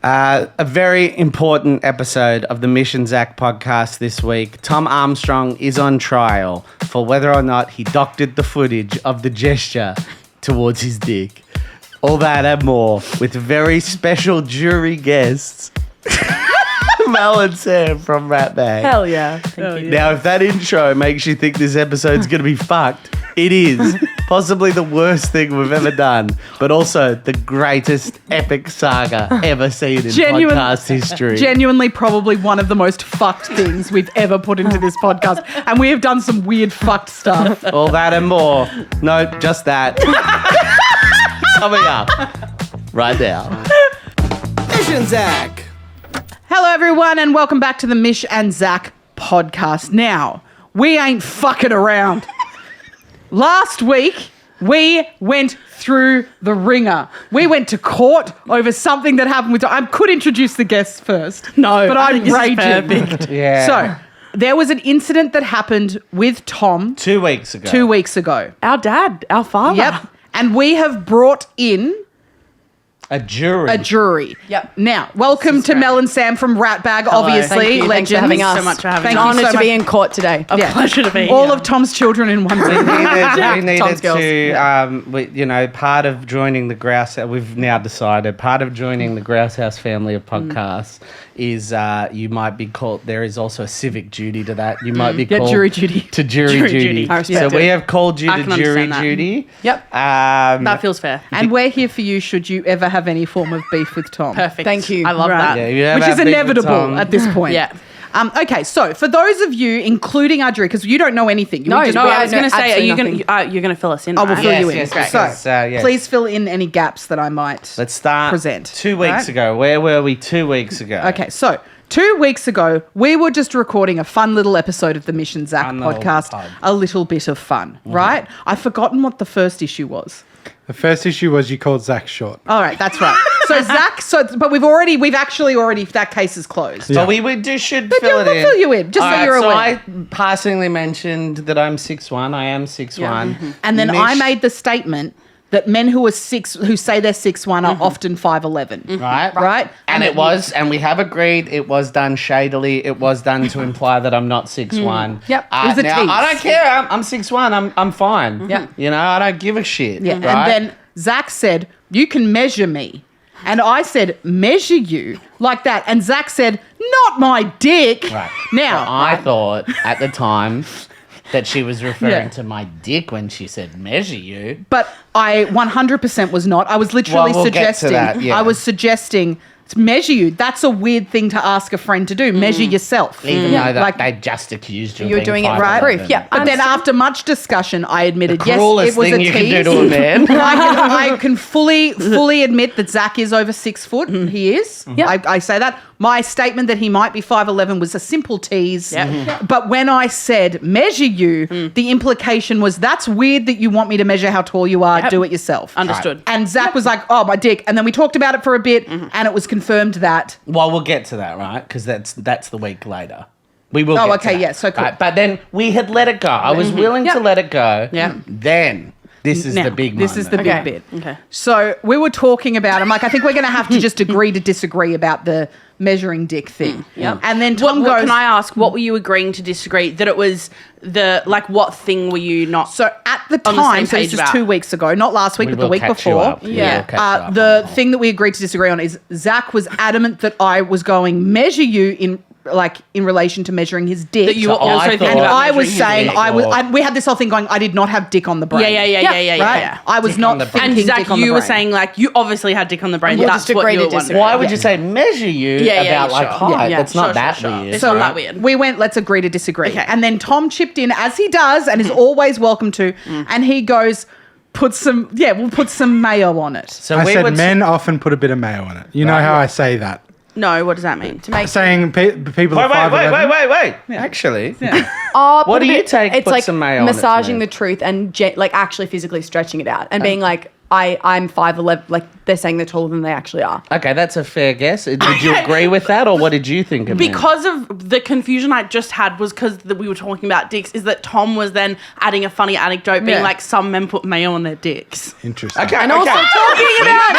A very important episode of the Mish and Zach podcast this week. Tom Armstrong is on trial for whether or not he doctored the footage of the gesture towards his dick. All that and more with very special jury guests, Mel and Sam from RATBAG. Hell yeah. Thank you. Now, if that intro makes you think this episode's going to be fucked, it is. Possibly the worst thing we've ever done, but also the greatest epic saga ever seen in podcast history. Genuinely probably one of the most fucked things we've ever put into this podcast. And we have done some weird fucked stuff. All that and more. No, just that. Coming up right now. Mish and Zach. Hello, everyone, and welcome back to the Mish and Zach podcast. Now, we ain't fucking around. Last week, we went through the ringer. We went to court over something that happened with... I could introduce the guests first. No, but I'm raging. Yeah. So, there was an incident that happened with Tom 2 weeks ago. Our dad, our father. Yep. And we have brought in... A jury. Yep. Now, welcome to Mel and Sam from RATBAG, obviously. Thank you. Legends. Thanks for having us. So much for having Thank us. you. Honoured so to much. be in court today. A pleasure to be here. All of Tom's children in one room. We needed Tom's girls. to, part of joining the Grouse House, we've now decided, part of joining the Grouse House family of podcasts is you might be called, there is also a civic duty to that. You might be called jury duty. To jury duty. I respect So we it. have called you I to can jury understand that. duty. Yep. That feels fair. And we're here for you should you ever have any form of beef with Tom. Perfect. Thank you. I love Right. that. Yeah, you have Which our is beef with inevitable Tom. at this point. Yeah. Okay, so for those of you, including our jury, because you don't know anything. No, I was going to say, are you absolutely going to fill us in? I will right? fill Yes, you in. yes, So, because, yes. please fill in any gaps that I might Let's start present. 2 weeks right? ago. Where were we 2 weeks ago? Okay, so 2 weeks ago, we were just recording a fun little episode of the Mish and Zach Fun little podcast. pod. A little bit of fun, right? I've forgotten what the first issue was. The first issue was you called Zach short. All right, that's right. So Zach, but we've actually already, that case is closed. So we should But fill it we'll in. fill you in, just so All you're aware. I passingly mentioned that I'm 6'1". I am 6'1". And then I Mish- made the statement that men who say they're 6'1" are often 5'11". Right? And we have agreed it was done shadily. It was done to imply that I'm not 6'1". Yep. It was a now, tease. I don't care. I'm 6'1". I'm fine. Yeah. You know, I don't give a shit. Yeah. Right? And then Zach said, "You can measure me." And I said, "Measure you?" Like that. And Zach said, "Not my dick." Right. Now, So I thought at the time that she was referring Yeah. to my dick when she said measure you. but I 100% was not. I was literally Well, we'll get to suggesting. that, yeah. I was suggesting to measure you. That's a weird thing to ask a friend to do. Measure yourself. Even though that Like- they just accused you of You're being doing it 5'11". for proof. Yeah. But then after much discussion, I admitted, yes, Cruelest it was thing a you tease. can do to a man. I can fully admit that Zach is over 6 foot. He is. I say that. My statement that he might be 5'11" was a simple tease. But when I said measure you, the implication was that's weird that you want me to measure how tall you are. Yep. Do it yourself. Understood. And Zach was like, "Oh, my dick." And then we talked about it for a bit, and it was confirmed that. Well, we'll get to that, right? Because that's the week later. We will. Oh, get to okay, that. yeah, so cool. Right, but then we had let it go. I was willing to let it go. Yeah. Then this is Now, the big. This is the moment. big bit. Okay. So we were talking about. I'm like, I think we're going to have to just agree to disagree about the measuring dick thing. Yeah. And then Tom What goes. can I ask? What were you agreeing to disagree? That it was what thing were you not? So at the on the time, same so this page was about? 2 weeks ago, not last week, We but the will week catch you before. up. We will catch you up The on that. thing that we agreed to disagree on is Zach was adamant that I was going measure you in relation to measuring his dick. That you were So also I thinking thought- and about I was measuring his saying dick. we had this whole thing going. I did not have dick on the brain. Yeah. Right? Yeah. I was Dick on not the brain. thinking And Zach, dick on the you were brain. saying like you obviously had dick on the brain. We'll That's just what agree you to were disagree. wondering. Why would you say measure you about sure. height? Yeah, That's not sure, that sure. weird. It's So not that weird. we went, let's agree to disagree. Okay. And then Tom chipped in, as he does, and is always welcome to, and he goes, we'll put some mayo on it. So I we said would men often put a bit of mayo on it. You know how I say that? No, what does that mean? To make Saying people are 5'11". Wait. Actually, Oh, What put a do you bit- take, It's put like some mayo on it to massaging me? the truth and like actually physically stretching it out and being like, I'm 5'11". Like, they're saying they're taller than they actually are. Okay, that's a fair guess. Did you agree with that, or what did you think? Because of the confusion I just had was because we were talking about dicks, is that Tom was then adding a funny anecdote being Yeah. like some men put mayo on their dicks. Interesting. Okay, And also talking about...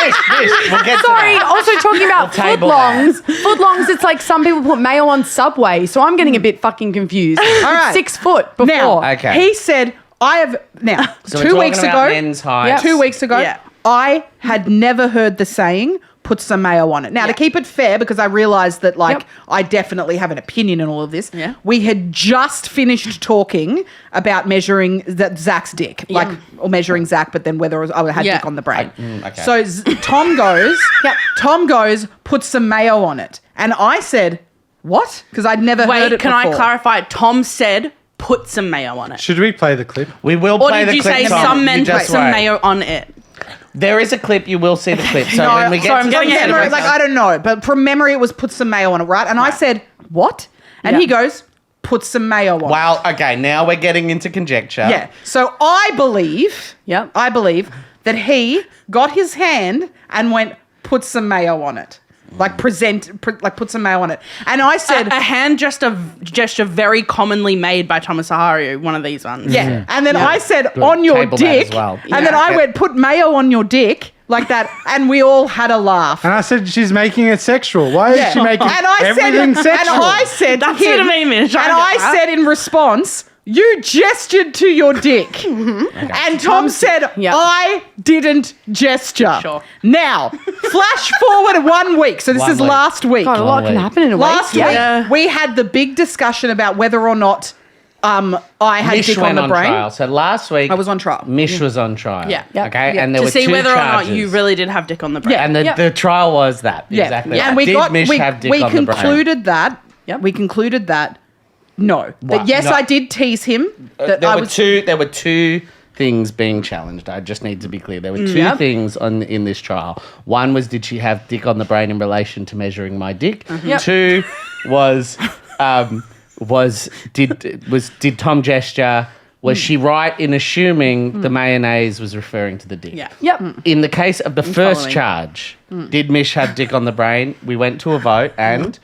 we'll get Sorry, to that. also talking about table footlongs. Footlongs, it's like some people put mayo on Subway, so I'm getting a bit fucking confused. All right. 6 foot before. Now, Okay. he said, I have, now, So we're 2 talking weeks about ago, men's heights. 2 weeks ago, Yeah. I had never heard the saying, put some mayo on it. Now, to keep it fair, because I realised that, like, Yep. I definitely have an opinion in all of this, Yeah. we had just finished talking about measuring Zach's dick, like, or measuring Zach, but then whether I had Yeah. dick on the brain. okay. So Tom goes, put some mayo on it. And I said, what? Because I'd never heard Wait, it can before. I clarify? Tom said put some mayo on it. Should we play the clip? We will Or play did the you clip. say Tom. some You men put just some wait. mayo on it? There is a clip. You will see the clip. So No, when we get sorry, I'm to getting the ahead of memory, myself. like I don't know, but from memory it was put some mayo on it, right? And I said, what? And he goes, put some mayo on it. Well, okay, now we're getting into conjecture. Yeah. So I believe, Yep. that he got his hand and went, put some mayo on it. Like put some mayo on it. And I said, A hand gesture very commonly made by Thomas Sahario, one of these ones. yeah. And then I said, on your Table that dick. as well. And then I Yeah. went, put mayo on your dick. Like that. And we all had a laugh. And I said she's making it sexual. Why is she making everything sexual? And I said, That's to him, what I mean, Mish. and I said in response, you gestured to your dick. And Tom said, Yep. I didn't gesture. Sure. Now, flash forward 1 week. So this 1 is week. last week. God, a lot can week. happen in a Last week. week, Yeah. we had the big discussion about whether or not I had Mish dick on went the on brain. trial. So last week I was on trial. Mish was on trial. Yeah. Yeah. Okay. Yeah. And there To were see two whether or charges. not you really did have dick on the brain. Yeah. And the trial was that. Yeah. Exactly. Yeah. Right. And we Did got Mish we, have dick we on the brain? concluded that. Yep. We concluded that no. What? That yes, No. I did tease him. That There I were was two things being challenged. I just need to be clear. There were two Yep. things in this trial. One was, did she have dick on the brain in relation to measuring my dick? Yep. Two was did Tom gesture? Was she right in assuming the mayonnaise was referring to the dick? Yeah. Yep. In the case of the first following. charge, did Mish have dick on the brain? We went to a vote and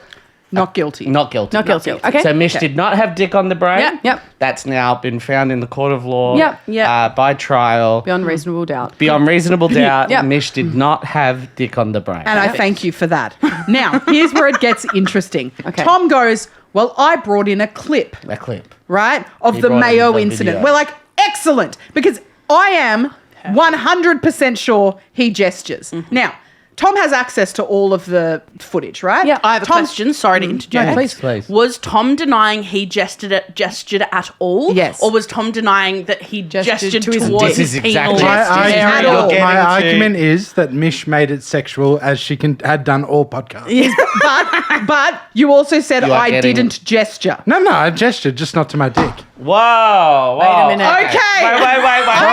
not guilty. not guilty. Not guilty. Okay. So Mish did not have dick on the brain. Yep, yep. That's now been found in the court of law. Yep, yep. By trial. Beyond reasonable doubt. Beyond reasonable doubt, Yep. Mish did not have dick on the brain. And I thank you for that. Now, here's where it gets interesting. Okay. Tom goes, well, I brought in a clip, a clip. right, of He the brought in Mayo the incident. video. We're like, excellent, because I am 100% sure he gestures. Now, Tom has access to all of the footage, right? Yeah. I have a question. Sorry to interject. No, please. Was Tom denying he gestured at all? Yes. Or was Tom denying that he gestured to his towards dick. This his is penile exactly- My, Yes, argument, at all. You're my getting to- argument is that Mish made it sexual as she had done all podcasts. But you also said You are I getting- didn't gesture. No, I gestured, just not to my dick. Whoa. Wait a minute. Okay. Wait.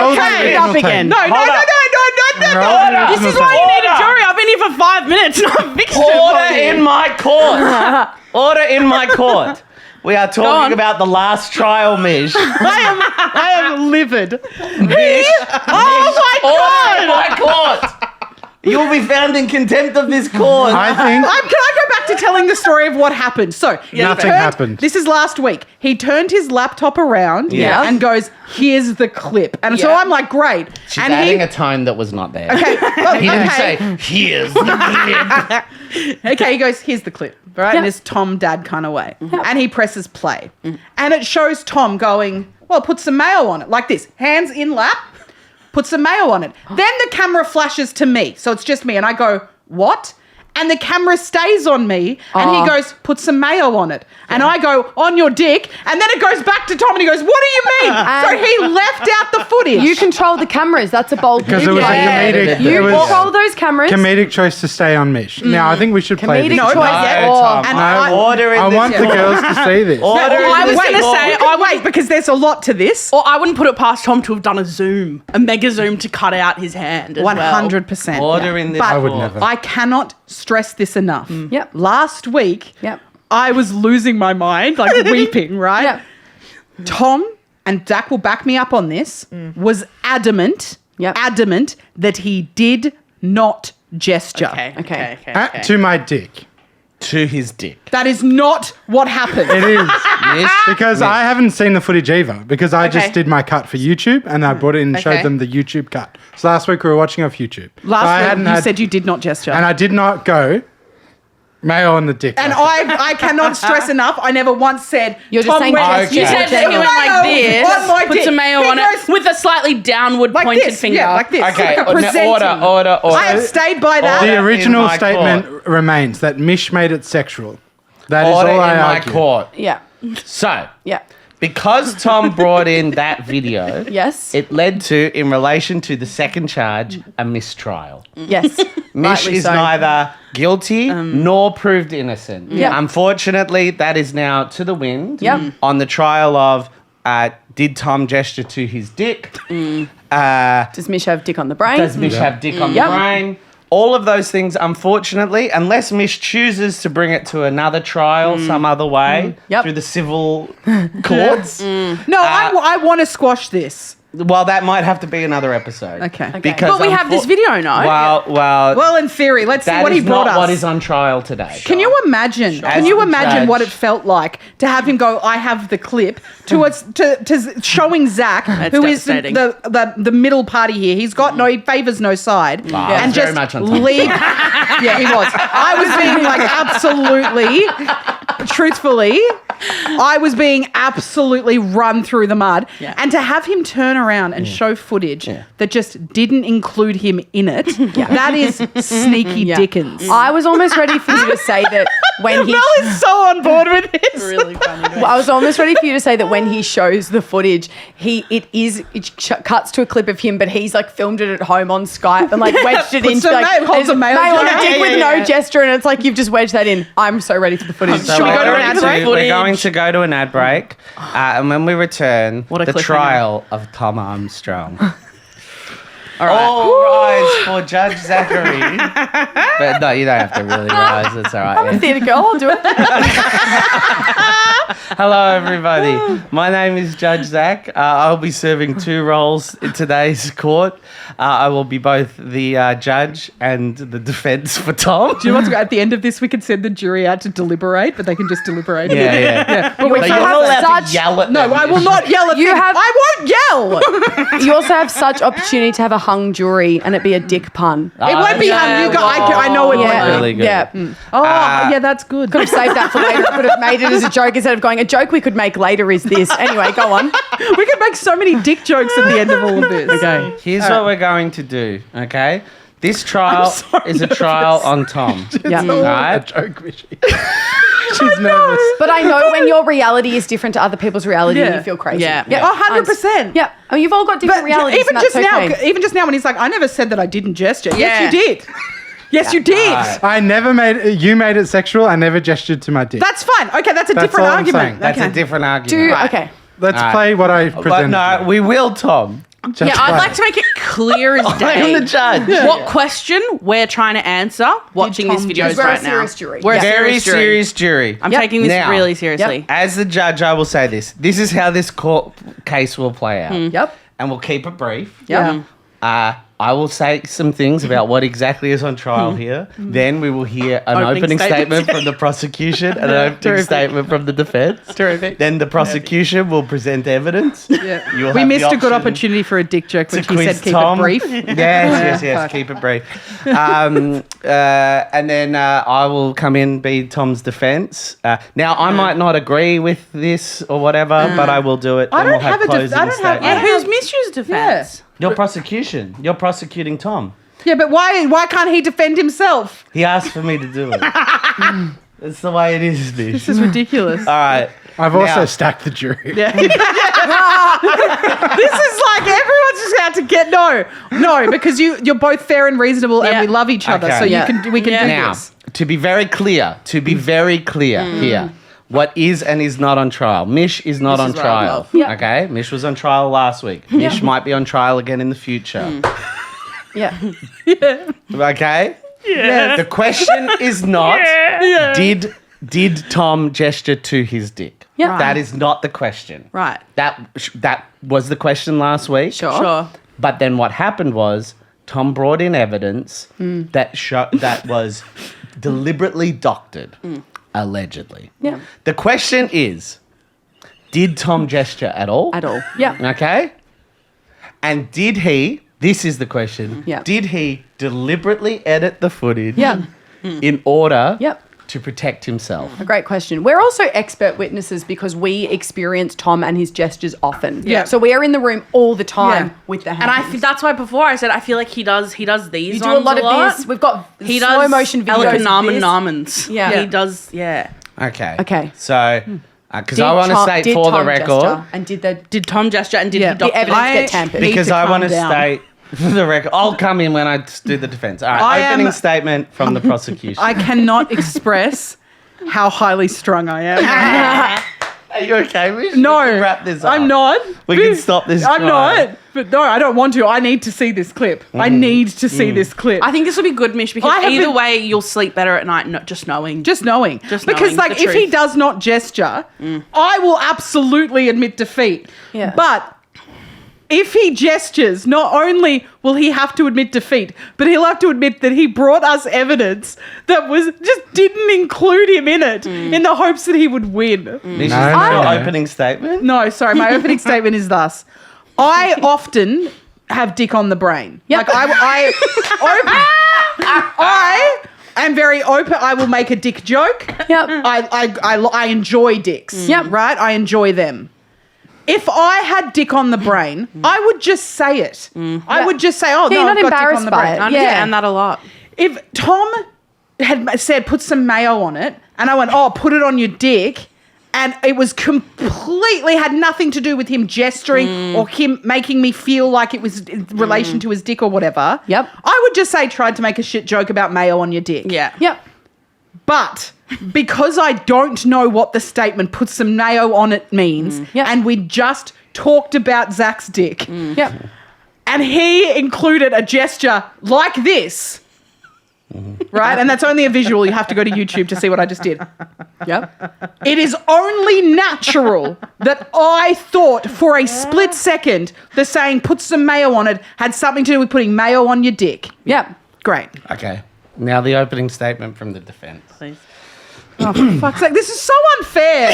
Roll the Okay. original Up tape. again. No. Roll the This is original why you tape. need a jury. I've been here for 5 minutes and I've fixed it for Order you. in my court. Order in my court. We are on. talking about the last trial, Mish. I am livid. Mish. Oh my Order in my court. You will be found in contempt of this court. I think Can I go back to telling the story of what happened? So Nothing happened. This is last week. He turned his laptop around Yeah. and goes, "Here's the clip." And so Yeah. I'm like, "Great." She's and adding a tone that was not there. okay, well, He didn't okay. say, here's the clip. Okay, he goes, "Here's the clip." Right, Yeah. and it's Tom dad kind of way, and he presses play, and it shows Tom going, "Well, put some mayo on it," like this, hands in lap. Put some mayo on it. Then the camera flashes to me. So it's just me. And I go, what? And the camera stays on me. And he goes, put some mayo on it. And I go, on your dick. And then it goes back to Tom and he goes, what do you mean? So he left out the footage. You control the cameras. That's a bold because move. it was a Yeah. comedic. You it was control those cameras. comedic choice to stay on Mish. Now I think we should play Comedic this. No, choice. yeah. Tom. And No, I- Order in I this want the court. girls to see this. Order Well, in I was this going to court. say, wait, because there's a lot to this. or I wouldn't put it past Tom to have done a mega zoom to cut out his hand as well. 100%. Order in this But I would court. never. I cannot stress this enough. Yep. Last week, Yep. I was losing my mind, like weeping, right? Yep. Tom, and Dak will back me up on this, was adamant Yep. adamant that he did not gesture. Okay. To my dick. To his dick. That is not what happened. It is. Mish, Because I haven't seen the footage either. Because I just did my cut for YouTube and I brought it in and showed them the YouTube cut. So last week we were watching off YouTube. Last week you said you did not gesture. And I did not go mayo on the dick. And like that. I cannot stress enough, I never once said, You're just Tom saying went- gesture. You said that he went like this, on my put dick. some mayo He on goes it with a slightly downward like pointed this, finger. Yeah, like this. Okay, like a presenting. order. I have stayed by that. Order. The original in my statement court. remains that Mish made it sexual. That is Order all I in my argue. court. Yeah. So, Yeah. because Tom brought in that video, Yes. it led to, in relation to the second charge, a mistrial. Yes. Mish Rightly is so. neither guilty nor proved innocent. Yeah. Unfortunately, that is now to the wind Yep. on the trial of did Tom gesture to his dick? Does Mish have dick on the brain? Does Mish have dick on Yep. the brain? All of those things, unfortunately, unless Mish chooses to bring it to another trial some other way Yep. through the civil courts, No, I want to squash this. well, that might have to be another episode. Okay. Okay. Because But we have this video, no? Well, Well, in theory, let's see that what he is brought not us. what is on trial today. Can you imagine? Can As you the imagine judge. what it felt like to have him go? I have the clip to us to showing Zach, who is devastating. the middle party here. He's got he favors no side, Wow, and that's very just much on time. leave. Yeah, he was. I was being like absolutely, truthfully, I was being absolutely run through the mud, Yeah. and to have him turn around and show footage that just didn't include him in it, that is sneaky Yeah. Dickens. I was almost ready for you to say that when he. Mel is so on board with this. Really funny. I was almost ready for you to say that when he shows the footage, it cuts to a clip of him, but he's like filmed it at home on Skype and like wedged it Puts into some like mayo- holds a mayo on jar. a dick Yeah, with yeah, no yeah. gesture, and it's like you've just wedged that in. I'm so ready for the footage. So Should we we're go to an going ad break? We're going to go to an ad break, and when we return, What a the cliffhanger. trial of Tom Armstrong. All rise for Judge Zachary. But no, you don't have to really rise. It's all right. yeah. Theatre girl, I'll do it. Hello, everybody. My name is Judge Zach. I'll be serving two roles in today's court. I will be both the judge and the defense for Tom. Do you want to go at the end of this? We could send the jury out to deliberate, but they can just deliberate. Yeah. But we But can't you're not have allowed such- to yell at No, them. I will not yell at You them. have- I won't yell. You also have such opportunity to have a hung jury and it be a dick pun. It won't be yeah, hung. I know it Yeah, won't. really good. Yeah. Oh, yeah, that's good. Could have saved that for later. Could have made it as a joke instead of going, a joke we could make later is this. Anyway, go on. We could make so many dick jokes at the end of all of this. Okay. Here's what we're going to do, okay? This trial so is a trial on Tom. Yeah. A Right? joke, Mishy. She's nervous. But I know when your reality is different to other people's reality and Yeah. you feel crazy. Yeah. Oh, 100%. Yeah. I mean, you've all got different But realities. even and just that's now, okay. even just now, when he's like, "I never said that I didn't gesture." Yeah. Yes, you did. Yes, you did. I never made you made it sexual. I never gestured to my dick. That's fine. Okay, that's a That's different all I'm argument. saying. That's okay. a different argument. Do, okay. Let's Alright. play what I But presented. no, we will, Tom. Just Yeah, I'd play. like to make it clear as I'm day the judge. what question we're trying to answer watching Tom this just- videos We're a right now. serious jury. We're a Yeah. Very serious jury. serious jury. I'm Yep. taking this Now- really seriously. As the judge, I will say this. This is how this court case will play out. Yep. And we'll keep it brief. Yep. I will say some things about what exactly is on trial here. Then we will hear an Opening opening statements. statement from the prosecution and an opening Terrific. statement from the defense. Terrific. Then the prosecution will present evidence. Yeah. You'll We have missed the a good option opportunity for a dick joke, to which he quiz said keep Tom. it brief. Yes. Fuck. Keep it brief. And then I will come in, be Tom's defense. Now, I might not agree with this or whatever, but I will do it. I Then don't have a def- closing I don't have- Yeah, statements. who's Mish's defense? Your prosecution. You're prosecuting Tom. Yeah, but why can't he defend himself? He asked for me to do it. That's the way it is, Mish. This is ridiculous. All right. I've also Now- stacked the jury. Yeah. This is like everyone's just out to get no, because you're both fair and reasonable, and Yeah. we love each other, Okay. so Yeah. we can Yeah. do Now, this. to be very clear here, what is and is not on trial. Mish is not This on is what I trial. love. Yeah. Okay? Mish was on trial last week. Mish might be on trial again in the future. Yeah. Okay? Yeah. The question is not did Tom gesture to his dick? Yeah. That is not the question. Right. That was the question last week. Sure. Sure. But then what happened was Tom brought in evidence that was deliberately doctored, allegedly. Yeah. The question is, did Tom gesture at all? At all. Yeah. Okay. And did he, this is the question, Yeah. did he deliberately edit the footage Yeah. in order Yep. to protect himself? A great question. We're also expert witnesses because we experience Tom and his gestures often. Yeah. So we are in the room all the time Yeah. with the hands. And I think that's why before I said I feel like he does these you do a ones lot of this. We've got He slow does motion videos. elegant of this. namens. Yeah. He does. Yeah. Okay. Okay. So, because Did I want to Tom- state did for the Tom record, gesture and did the Did Tom gesture and did Yeah. he the doctor evidence I- get tampered? Need because to I calm want to down. state for the record, I'll come in when I do the defense. All I right, am- opening statement from the prosecution. I cannot express how highly strung I am. Are you okay, Mish? No, We can wrap this up. I'm not. We can stop this I'm trial. not. But no, I don't want to. I need to see this clip. I need to see this clip. I think this will be good, Mish, I because have either been- way you'll sleep better at night, just knowing. just knowing. Just because knowing like the if he truth. does not gesture, I will absolutely admit defeat. Yeah. But if he gestures, not only will he have to admit defeat, but he'll have to admit that he brought us evidence that was just didn't include him in it in the hopes that he would win. Mish, is No, this no, your no. opening statement? No, sorry, my opening statement is thus. I often have dick on the brain. Yep. Like I am very open. I will make a dick joke. Yep. I enjoy dicks. Yep. Right? I enjoy them. If I had dick on the brain, I would just say it. I would just say, oh, Yeah, no, you're I've not got dick on embarrassed the by brain. it. I Yeah. understand that a lot. If Tom had said, put some mayo on it, and I went, oh, put it on your dick, and it was completely had nothing to do with him gesturing or him making me feel like it was in relation to his dick or whatever. Yep. I would just say, tried to make a shit joke about mayo on your dick. Yeah. Yep. But because I don't know what the statement "put some mayo on it" means, Yep. and we just talked about Zach's dick, Yep. and he included a gesture like this, right? And that's only a visual. You have to go to YouTube to see what I just did. Yep. It is only natural that I thought for a split second the saying "put some mayo on it" had something to do with putting mayo on your dick. Yep. Great. Okay. Now the opening statement from the defense. Please. Oh, for fuck's sake, this is so unfair.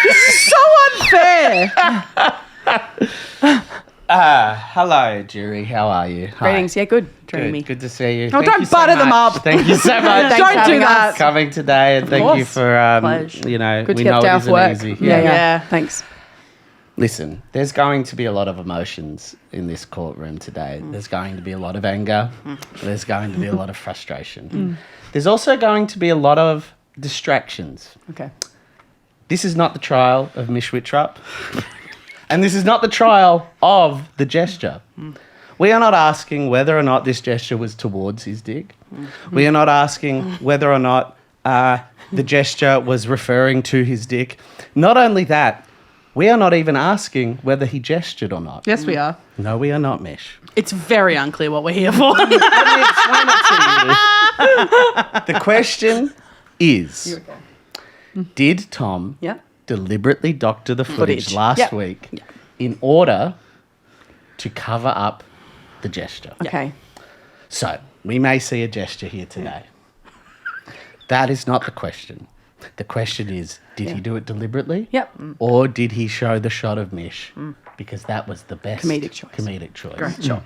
This is so unfair. Hello, jury. How are you? Hi. Ratings. Yeah, good. Dreamy. Good to see you. Oh, don't butter them up. Thank you so much. Thanks Don't for do having that. us. Coming today, and thank you course. for Pleasure. Good we to get know day it off isn't work. easy. Yeah. Yeah. Thanks. Listen, there's going to be a lot of emotions in this courtroom today. There's going to be a lot of anger. There's going to be a lot of frustration. There's also going to be a lot of distractions. Okay. This is not the trial of Mish Wittrup. And this is not the trial of the gesture. We are not asking whether or not this gesture was towards his dick. We are not asking whether or not the gesture was referring to his dick. Not only that, we are not even asking whether he gestured or not. Yes, we are. No, we are not, Mish. It's very unclear what we're here for. Let me explain it to you. The question is, did Tom Yeah. deliberately doctor the footage Footage. last Yep. week in order to cover up the gesture? Okay. So, we may see a gesture here today. That is not the question. The question is, did he do it deliberately? Yep. Or did he show the shot of Mish? Because that was the best Comedic choice. Comedic choice. Great. Sure.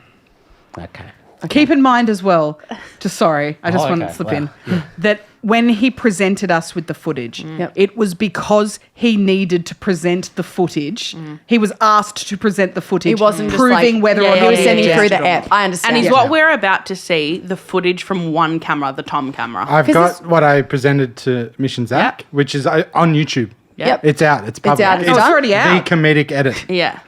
Okay. Keep in mind as well, sorry, I just Oh, want okay. to slip Wow. in, that when he presented us with the footage, Yep. it was because he needed to present the footage. He was asked to present the footage, It wasn't just proving like, whether yeah, or yeah, not He was he sending had through gestured the or app. not. I understand. And is Yeah. what we're about to see the footage from one camera, the Tom camera. I've 'Cause got what I presented to Mish and Zach, Yep. which is on YouTube. Yep. It's out. It's public. out, it's Oh, it's done? already the out. comedic edit. Yeah.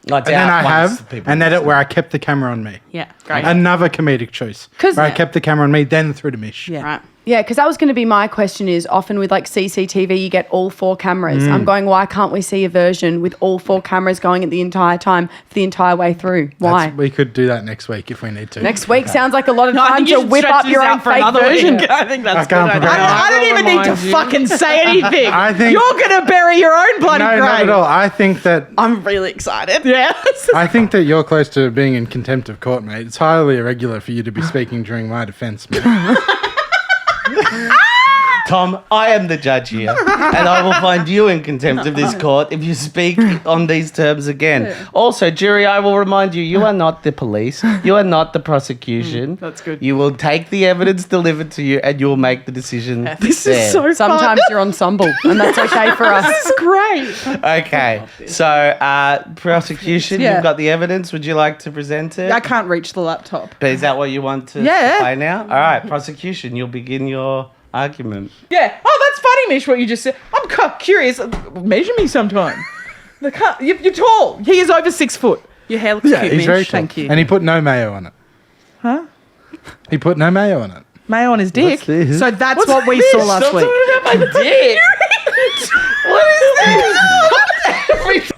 Like And then I have an edit where I kept the camera on me. Yeah. Great. Another comedic choice. 'Cause- Where I kept the camera on me, then through to Mish. Yeah. Right. Yeah, because that was going to be my question is often with like CCTV, you get all 4 cameras. I'm going, why can't we see a version with all 4 cameras going at the entire time for the entire way through? Why? We could do that next week if we need to. Next week sounds like a lot of I time think you to should whip stretch up this your own out for fake another version. week. I think that's I can't good. prepare. I don't even need to fucking say anything. I think- You're going to bury your own bloody No, grave. not at all. I think that I'm really excited. Yeah. I think that you're close to being in contempt of court, mate. It's highly irregular for you to be speaking during my defence, mate. Tom, I am the judge here, and I will find you in contempt of this court if you speak on these terms again. Also, jury, I will remind you, you are not the police. You are not the prosecution. That's good. You will take the evidence delivered to you, and you will make the decision. This there. is so fun. Sometimes you're ensemble, and that's okay for us. This is great. Okay, so prosecution, Yeah. you've got the evidence. Would you like to present it? I can't reach the laptop. But is that what you want to Yeah. play now? All right, prosecution, you'll begin your argument. Yeah. Oh, that's funny, Mish, what you just said. I'm curious. Measure me sometime. You're tall. He is over 6 foot. Your hair looks Yeah, cute, he's Mish. very tall. Thank you. And he put no mayo on it. Huh? He put no mayo on it. Mayo on his dick. What's this? So that's what we saw last week. About my dick. What is this?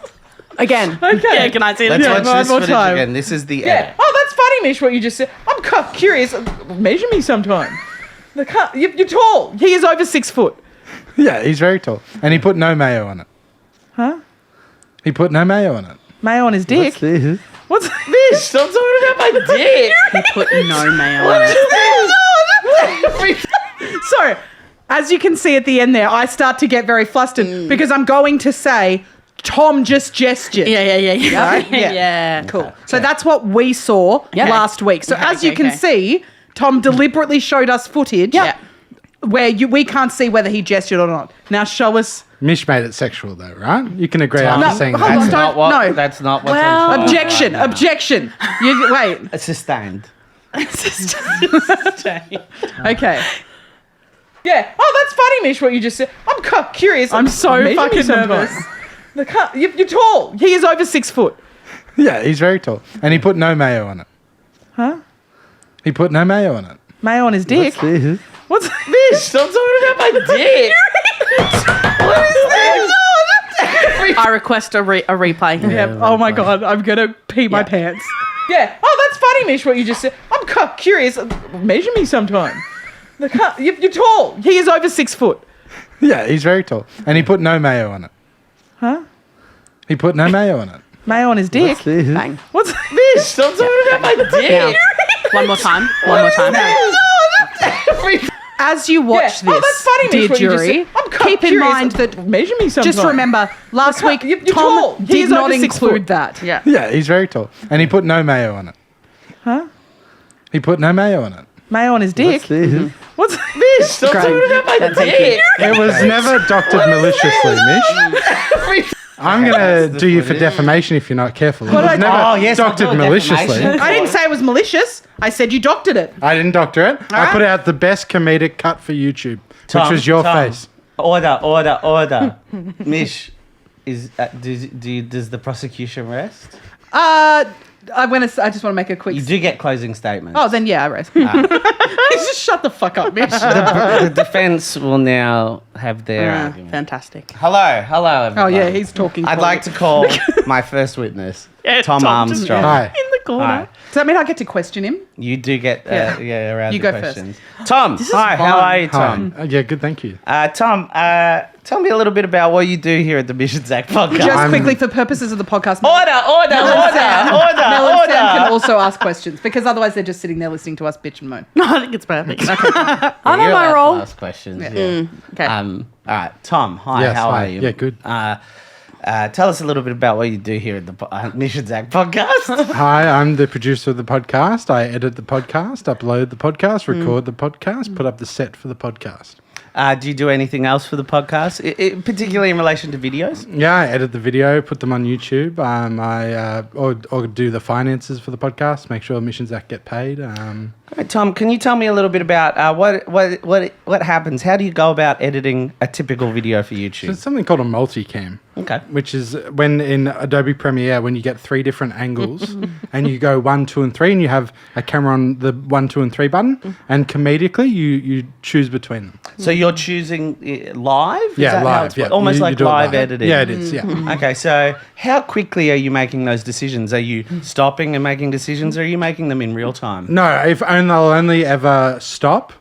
Again, Okay. Yeah, can I see it Let's again? watch this more footage time. again. This is the Yeah. edit. Oh, that's funny, Mish, what you just said. I'm curious. Measure me sometime. You're tall. He is over 6 foot. Yeah, he's very tall. And he put no mayo on it. Huh? He put no mayo on it. Mayo on his dick. This? What's this? Stop talking about my dick. He put no mayo on it. So, as you can see at the end there, I start to get very flustered because I'm going to say, Tom just gestured. Yeah. Right? Yeah. Yeah. Cool. So that's what we saw Yeah. last week. So Okay, as you okay, can okay. see, Tom deliberately showed us footage Yeah. where we can't see whether he gestured or not. Now show us. Mish made it sexual, though, right? You can agree No, after saying hold that. on, That's don't- not what. no. That's not what's Well- on trial. Objection. right now. Objection. Wait. Sustained. Okay. Yeah. Oh, that's funny, Mish, what you just said. I'm curious. I'm so Measure me fucking sometime. nervous. You're tall. He is over 6 foot. Yeah, he's very tall. And he put no mayo on it. Huh? He put no mayo on it. Mayo on his dick. This? What's this? Stop talking about my dick. What is this? I request a replay. Yeah. Oh my god, I'm gonna pee my pants. Yeah. Oh, that's funny, Mish, what you just said. I'm curious. Measure me sometime. You're tall. He is over 6 foot. Yeah, he's very tall. And he put no mayo on it. Huh? He put no mayo on it. Mayo on his dick. bang. What's this? Stop talking about my dick. One more time. One more time. As you watch Yeah. this, Oh, that's funny, dear Mish, what you just jury, said. I'm keep in curious. mind that Measure me sometime. just remember last week You're Tom tall. He did is not over 6 include foot. that. Yeah. Yeah, he's very tall. And he put no mayo on it. Huh? He put no mayo on it. Mayo on his dick. What's this? Stop Great. talking about my dick. It was never doctored maliciously, Mish. I'm going to do you for defamation if you're not careful. It was I- never Oh, yes, I'll doctored do a maliciously. defamation. I didn't say it was malicious. I said you doctored it. I didn't doctor it. I right. put out the best comedic cut for YouTube, which Tom, was your Tom. face. Order. Mish, does the prosecution rest? I just want to make a quick. You do get closing statements. Oh, then yeah, I rest. Just shut the fuck up, Mish. The defense will now have their argument. Fantastic. Hello, everybody. Oh yeah, he's talking. I'd for like you. to call my first witness, Yeah, Tom Tom just- Armstrong. Hi. In the corner. Hi. Does that mean I get to question him? You do get around You the go first. questions. Tom, hi, how fun. are you, Tom? Hi. Yeah, good, thank you. Tom, tell me a little bit about what you do here at the Mish and Zach podcast. Just quickly for purposes of the podcast. Order. Mel and Sam can also ask questions because otherwise they're just sitting there listening to us bitch and moan. No, I think it's perfect. I know my role. Ask questions. Yeah. Okay. All right, Tom. Hi. Yes, how hi. are you? Yeah, good. Tell us a little bit about what you do here at the Mish and Zach podcast. Hi, I'm the producer of the podcast. I edit the podcast, upload the podcast, record the podcast, put up the set for the podcast. Do you do anything else for the podcast, particularly in relation to videos? Yeah, I edit the video, put them on YouTube. Or do the finances for the podcast, make sure Mish and Zach get paid. Right, Tom, can you tell me a little bit about what happens? How do you go about editing a typical video for So YouTube? it's something called a multicam. Okay. which is when in Adobe Premiere, when you get 3 different angles and you go 1, 2, and 3, and you have a camera on the 1, 2, and 3 button, and comedically you choose between them. So you're choosing live? Is Yeah, that how live. it's- Yeah. Almost You like do it live editing. Yeah, it is. Yeah. Okay, so how quickly are you making those decisions? Are you stopping and making decisions, or are you making them in real time? No, I'll only ever stop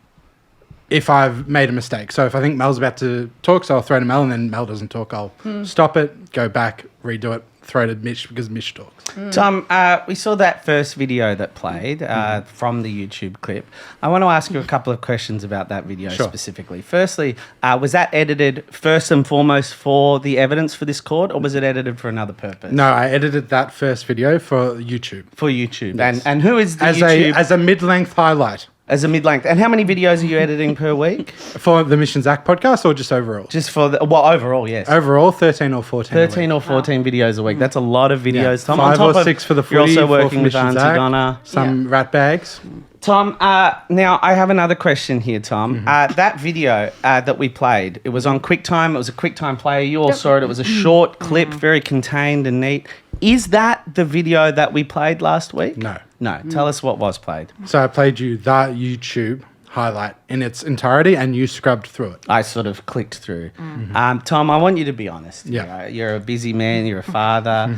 if I've made a mistake. So if I think Mel's about to talk, so I'll throw to Mel, and then Mel doesn't talk, I'll stop it, go back, redo it, throw to Mish because Mish talks. Tom, we saw that first video that played from the YouTube clip. I want to ask you a couple of questions about that video specifically. Firstly, was that edited first and foremost for the evidence for this court, or was it edited for another purpose? No, I edited that first video for YouTube. For YouTube. Yes. And who is the As YouTube? a mid-length highlight. As a mid-length. And how many videos are you editing per week? For the Mish and Zach podcast or just overall? Just for the, well, overall, yes. Overall, 13 or 14 a week. 13 or 14 videos a week. That's a lot of videos, Tom. 5 On top or of- 6 for the footy. You're also 4 working for with Mish and Auntie Zach, Donna. some rat bags. Tom, now I have another question here, Tom. That video that we played, it was on QuickTime. It was a QuickTime player. You all saw it. It was a short clip, very contained and neat. Is that the video that we played last week? No. No. Tell us what was played. So I played you that YouTube highlight in its entirety and you scrubbed through it. I sort of clicked through. Tom, I want you to be honest. Yeah. You're a busy man. You're a father.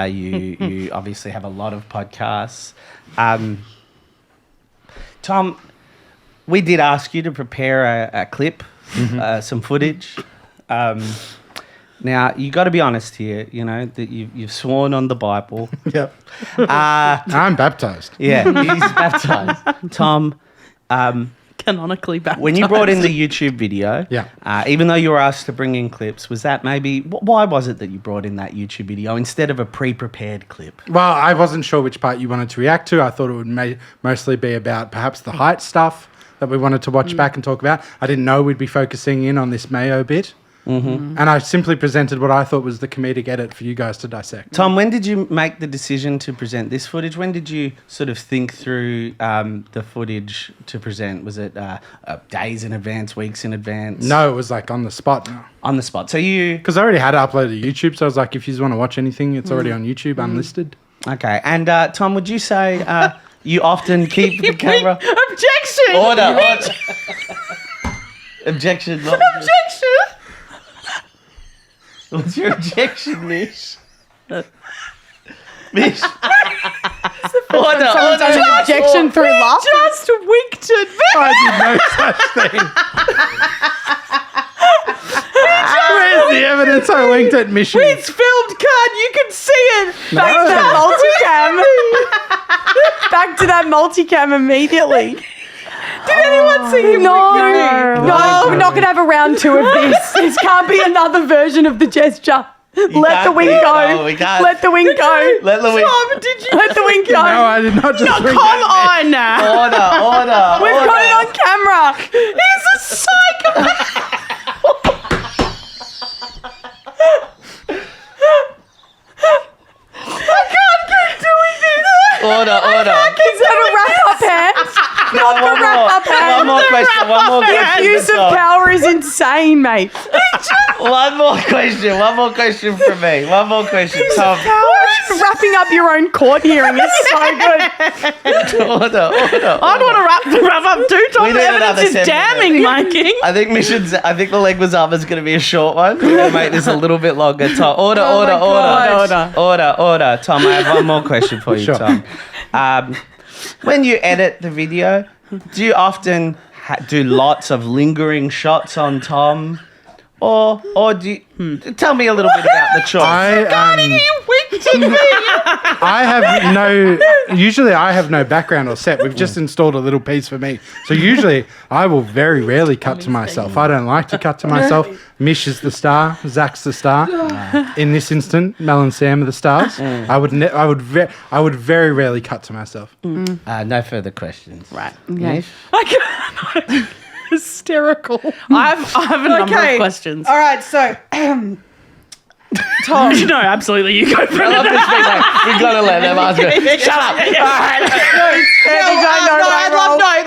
You obviously have a lot of podcasts. Tom, we did ask you to prepare a clip, some footage. Now, you got to be honest here, you know, that you've sworn on the Bible. Yep. I'm baptized. Yeah, he's baptized. Tom, Canonically baptized. when you brought in the YouTube video, even though you were asked to bring in clips, was that maybe, why was it that you brought in that YouTube video instead of a pre-prepared clip? Well, I wasn't sure which part you wanted to react to. I thought it would mostly be about perhaps the height stuff that we wanted to watch back and talk about. I didn't know we'd be focusing in on this Mayo bit. And I simply presented what I thought was the comedic edit for you guys to dissect. Tom, when did you make the decision to present this footage? When did you sort of think through the footage to present? Was it days in advance, weeks in advance? No, it was like on the spot. On the spot. So you... Because I already had it uploaded to YouTube, so I was like, if you want to watch anything, it's already on YouTube, unlisted. Okay. And Tom, would you say you often keep the camera... Objection! Order. Objection. Not... Objection! What's your objection, Mish? Mish. Order. Objection through laughter. Just winked at me. I did no such thing. Where's the evidence I winked at Mission? It's filmed, Card. You can see it. Back to that multicam. Back to that multicam immediately. Did anyone see him? No, winking at me? no, we're not going to have a round 2 of this. This can't be another version of the gesture. Let the wing go. No, we can't. Let the wing go. Let the wing... Tom, did you? Let the wing go. No, I did not just wink Come at me. on. Order. We've got it on camera. He's a psychopath. I can't keep doing this. Order. Is that a wrap-up hand? Not the wrap-up hand. One more question. The abuse of power is insane, mate. One more question from me. One more question, Tom. Wrapping up your own court hearing is so good. Order. I'd want to wrap up too, Tom. We The need evidence another is 7 damning, Mikey. I think the leg was up is going to be a short one. We're going to make this a little bit longer. Tom, order. Tom, I have one more question for you, Sure. Tom. When you edit the video, do you often do lots of lingering shots on Tom? Or do you... Tell me a little bit about the choice. Usually I have no background or set. We've just installed a little piece for me. So usually I will very rarely cut to myself. I don't like to cut to myself. Mish is the star. Zach's the star. In this instant, Mel and Sam are the stars. I would very rarely cut to myself. No further questions. Right. Mish? Hysterical. I have a number of questions. All right, so Tom. No, absolutely. You go for I love it. this big one. We've got to let them answer it. Shut up.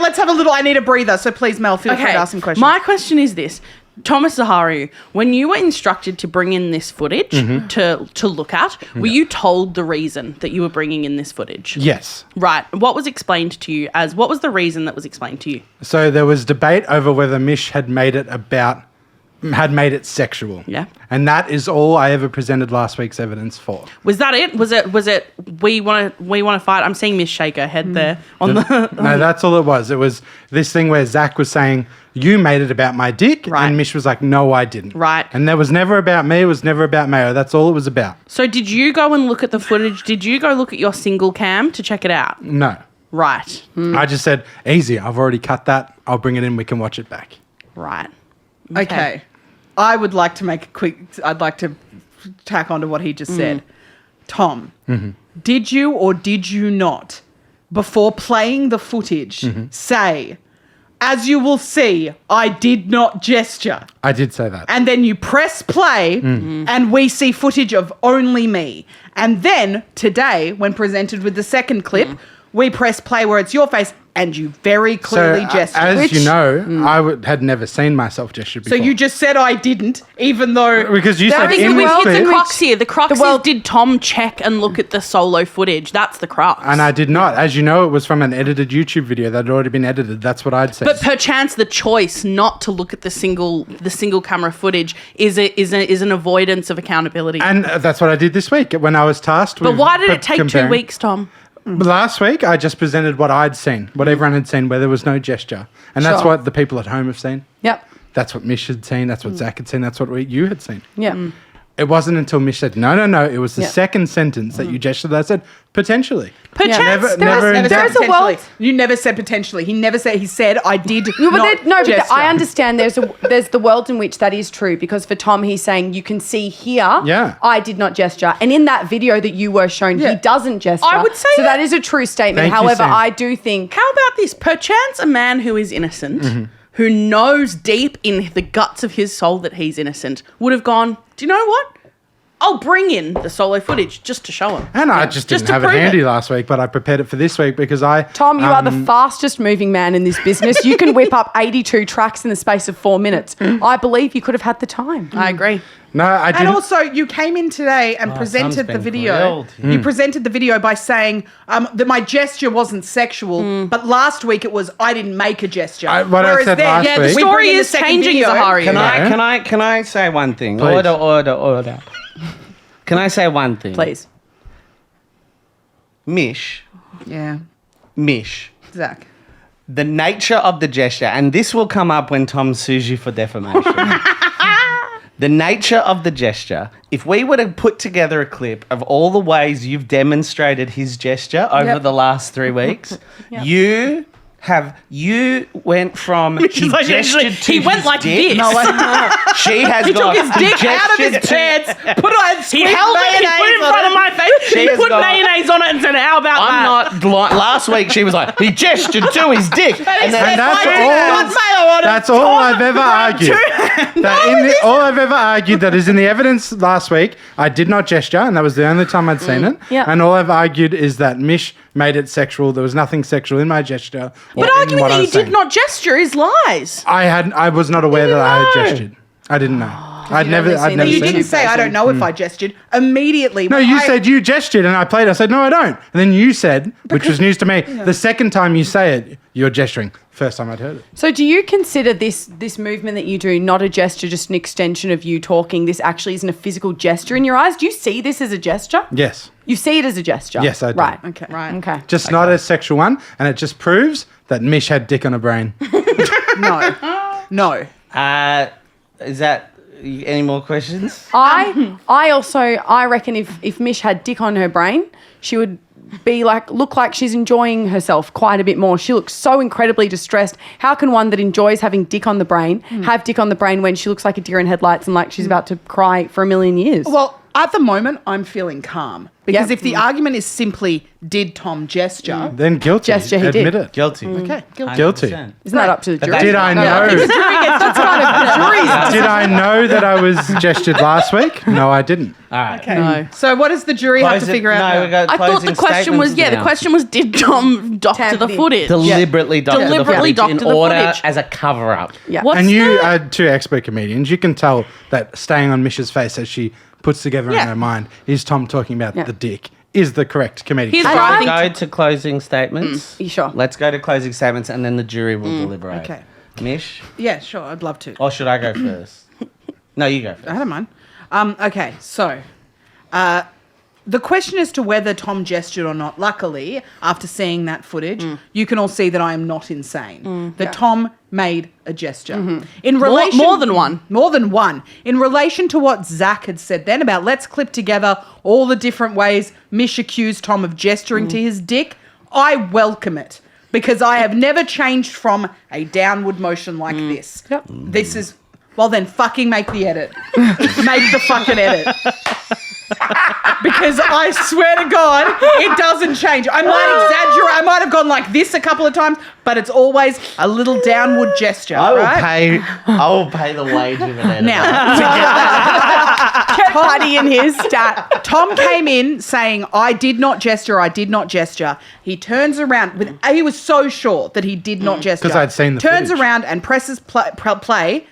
let's have a little. I need a breather, so please, Mel, feel free to ask some questions. My question is this. Thomas Zaharu, when you were instructed to bring in this footage to look at, were you told the reason that you were bringing in this footage? Yes. Right. What was explained to you what was the reason that was explained to you? So there was debate over whether Mish had made it sexual. Yeah. And that is all I ever presented last week's evidence for. Was that it? Was it we want to fight? I'm seeing Miss shake her head there on the No, that's all it was. It was this thing where Zach was saying, you made it about my dick. Right. And Mish was like, no, I didn't. Right. And that was never about me. It was never about Mayo. That's all it was about. So did you go and look at the footage? Did you go look at your single cam to check it out? No. Right. I just said, easy. I've already cut that. I'll bring it in. We can watch it back. Right. Okay. I would like to make I'd like to tack onto what he just said. Tom, did you or did you not, before playing the footage, say, as you will see, I did not gesture? I did say that. And then you press play and we see footage of only me. And then today, when presented with the second clip, we press play where it's your face and you very clearly gestured. As you know, I had never seen myself gesture before. So you just said I didn't, even though... Because you said I think in we've this hit the clip, crux here. The crux is, did Tom check and look at the solo footage? That's the crux. and I did not. As you know, it was from an edited YouTube video that had already been edited. That's what I'd said. But perchance the choice not to look at the single camera footage is an avoidance of accountability. And that's what I did this week when I was tasked with... But why did it take comparing. 2 weeks, Tom? Last week, I just presented what I'd seen, what everyone had seen, where there was no gesture. And that's Sure. what the people at home have seen. Yep. That's what Mish had seen. That's what Zach had seen. That's what you had seen. Yep. It wasn't until Mish said, no. It was the Yeah. second sentence that you gestured that I said, potentially. Perchance. Never Never in said doubt. There's a world- potentially. You never said potentially. He never said. He said I did No, not but gesture. I understand there's the world in which that is true, because for Tom, he's saying you can see here, Yeah. I did not gesture. And in that video that you were shown, Yeah. he doesn't gesture. I would say so. that- That is a true statement. Thank you, However, Sam. I do think How about this? Perchance a man who is innocent, who knows deep in the guts of his soul that he's innocent, would have gone, do you know what? I'll bring in the solo footage just to show him. And I just didn't to have it prove handy last week, but I prepared it for this week because Tom, you are the fastest moving man in this business. You can whip up 82 tracks in the space of 4 minutes. I believe you could have had the time. I agree. No, I didn't. And also, you came in today and presented Sam's the been video. grilled. You presented the video by saying that my gesture wasn't sexual, but last week it was I didn't make a gesture. What I said last Yeah, the week- we story bring in the is second changing, video. Zaharia. Can I say one thing? Please. Order. Can I say one thing? Please. Mish, Yeah, Zach. the nature of the gesture, and this will come up when Tom sues you for defamation. The nature of the gesture, if we were to put together a clip of all the ways you've demonstrated his gesture over the last 3 weeks, you went from he like, gestured actually, to he went his like dick. this. She has He took gone. his dick out of his gestured to- pants, Put on he held it, he put it in front of my face, She he has put gone, mayonnaise on it and said, how about I'm that? not. Last week she was like, he gestured to his dick, and And then that's all I've ever argued. All I've ever argued that is in the evidence last week, I did not gesture, and that was the only time I'd seen it. Yeah. And all I've argued is that Mish made it sexual. There was nothing sexual in my gesture. But arguing that you did not gesture is lies. I was not aware that I had gestured. I didn't know. I'd never But seen you it. didn't say I don't know if I gestured immediately. No, when you I- said you gestured and I played. I said, no, I don't. And then you said, which was news to me, the second time you say it, you're gesturing. First time I'd heard it. So do you consider this movement that you do not a gesture, just an extension of you talking? This actually isn't a physical gesture in your eyes? Do you see this as a gesture? Yes. You see it as a gesture? Yes, I do. Right. Okay. Right. Okay. Just not a sexual one. And it just proves that Mish had dick on her brain. No. is that any more questions? I reckon if Mish had dick on her brain, she would look like she's enjoying herself quite a bit more. She looks so incredibly distressed. How can one that enjoys having dick on the brain have dick on the brain when she looks like a deer in headlights and like she's about to cry for a million years? Well, at the moment, I'm feeling calm. Because Yep. if the argument is simply, did Tom gesture? Then guilty. Gesture he Admit did. it. Guilty. Okay, guilty. Guilty. 100%. Isn't that up to the But jury? Did I know? The jury gets to decide. Did I know that I was gestured last week? No, I didn't. All right. Okay. No. So what does the jury have to figure out? No, now? we got I thought the closing question was, statements the now. question was, did Tom doctor Tamper the the- footage? Deliberately doctor Deliberately the footage doctor in the order footage. as a cover-up. Yeah. What's And you the- are two expert comedians. You can tell that staying on Mish's face as she puts together in Yeah. her mind is Tom talking about Yeah. the dick is the correct comedic. Here's And what I I think- think. Go to closing statements. You sure? Let's go to closing statements and then the jury will deliberate. Okay. Mish? Yeah, sure. I'd love to. Or should I go first? No, you go I first. don't mind. Okay, so the question as to whether Tom gestured or not, luckily, after seeing that footage, you can all see that I am not insane. That Tom made a gesture. In relation, more than one. More than one. In relation to what Zach had said then about let's clip together all the different ways Mish accused Tom of gesturing to his dick, I welcome it. Because I have never changed from a downward motion like this. Yep. This is, well then fucking make the edit. Make the fucking edit. Because I swear to God, it doesn't change. I might exaggerate. I might have gone like this a couple of times, but it's always a little downward gesture. I will right? pay the wage of an editor. Now, Get Paddy in his stat. Tom came in saying, I did not gesture, I did not gesture. He turns around, he was so sure that he did not gesture. 'Cause I'd seen the Turns footage. around and presses play.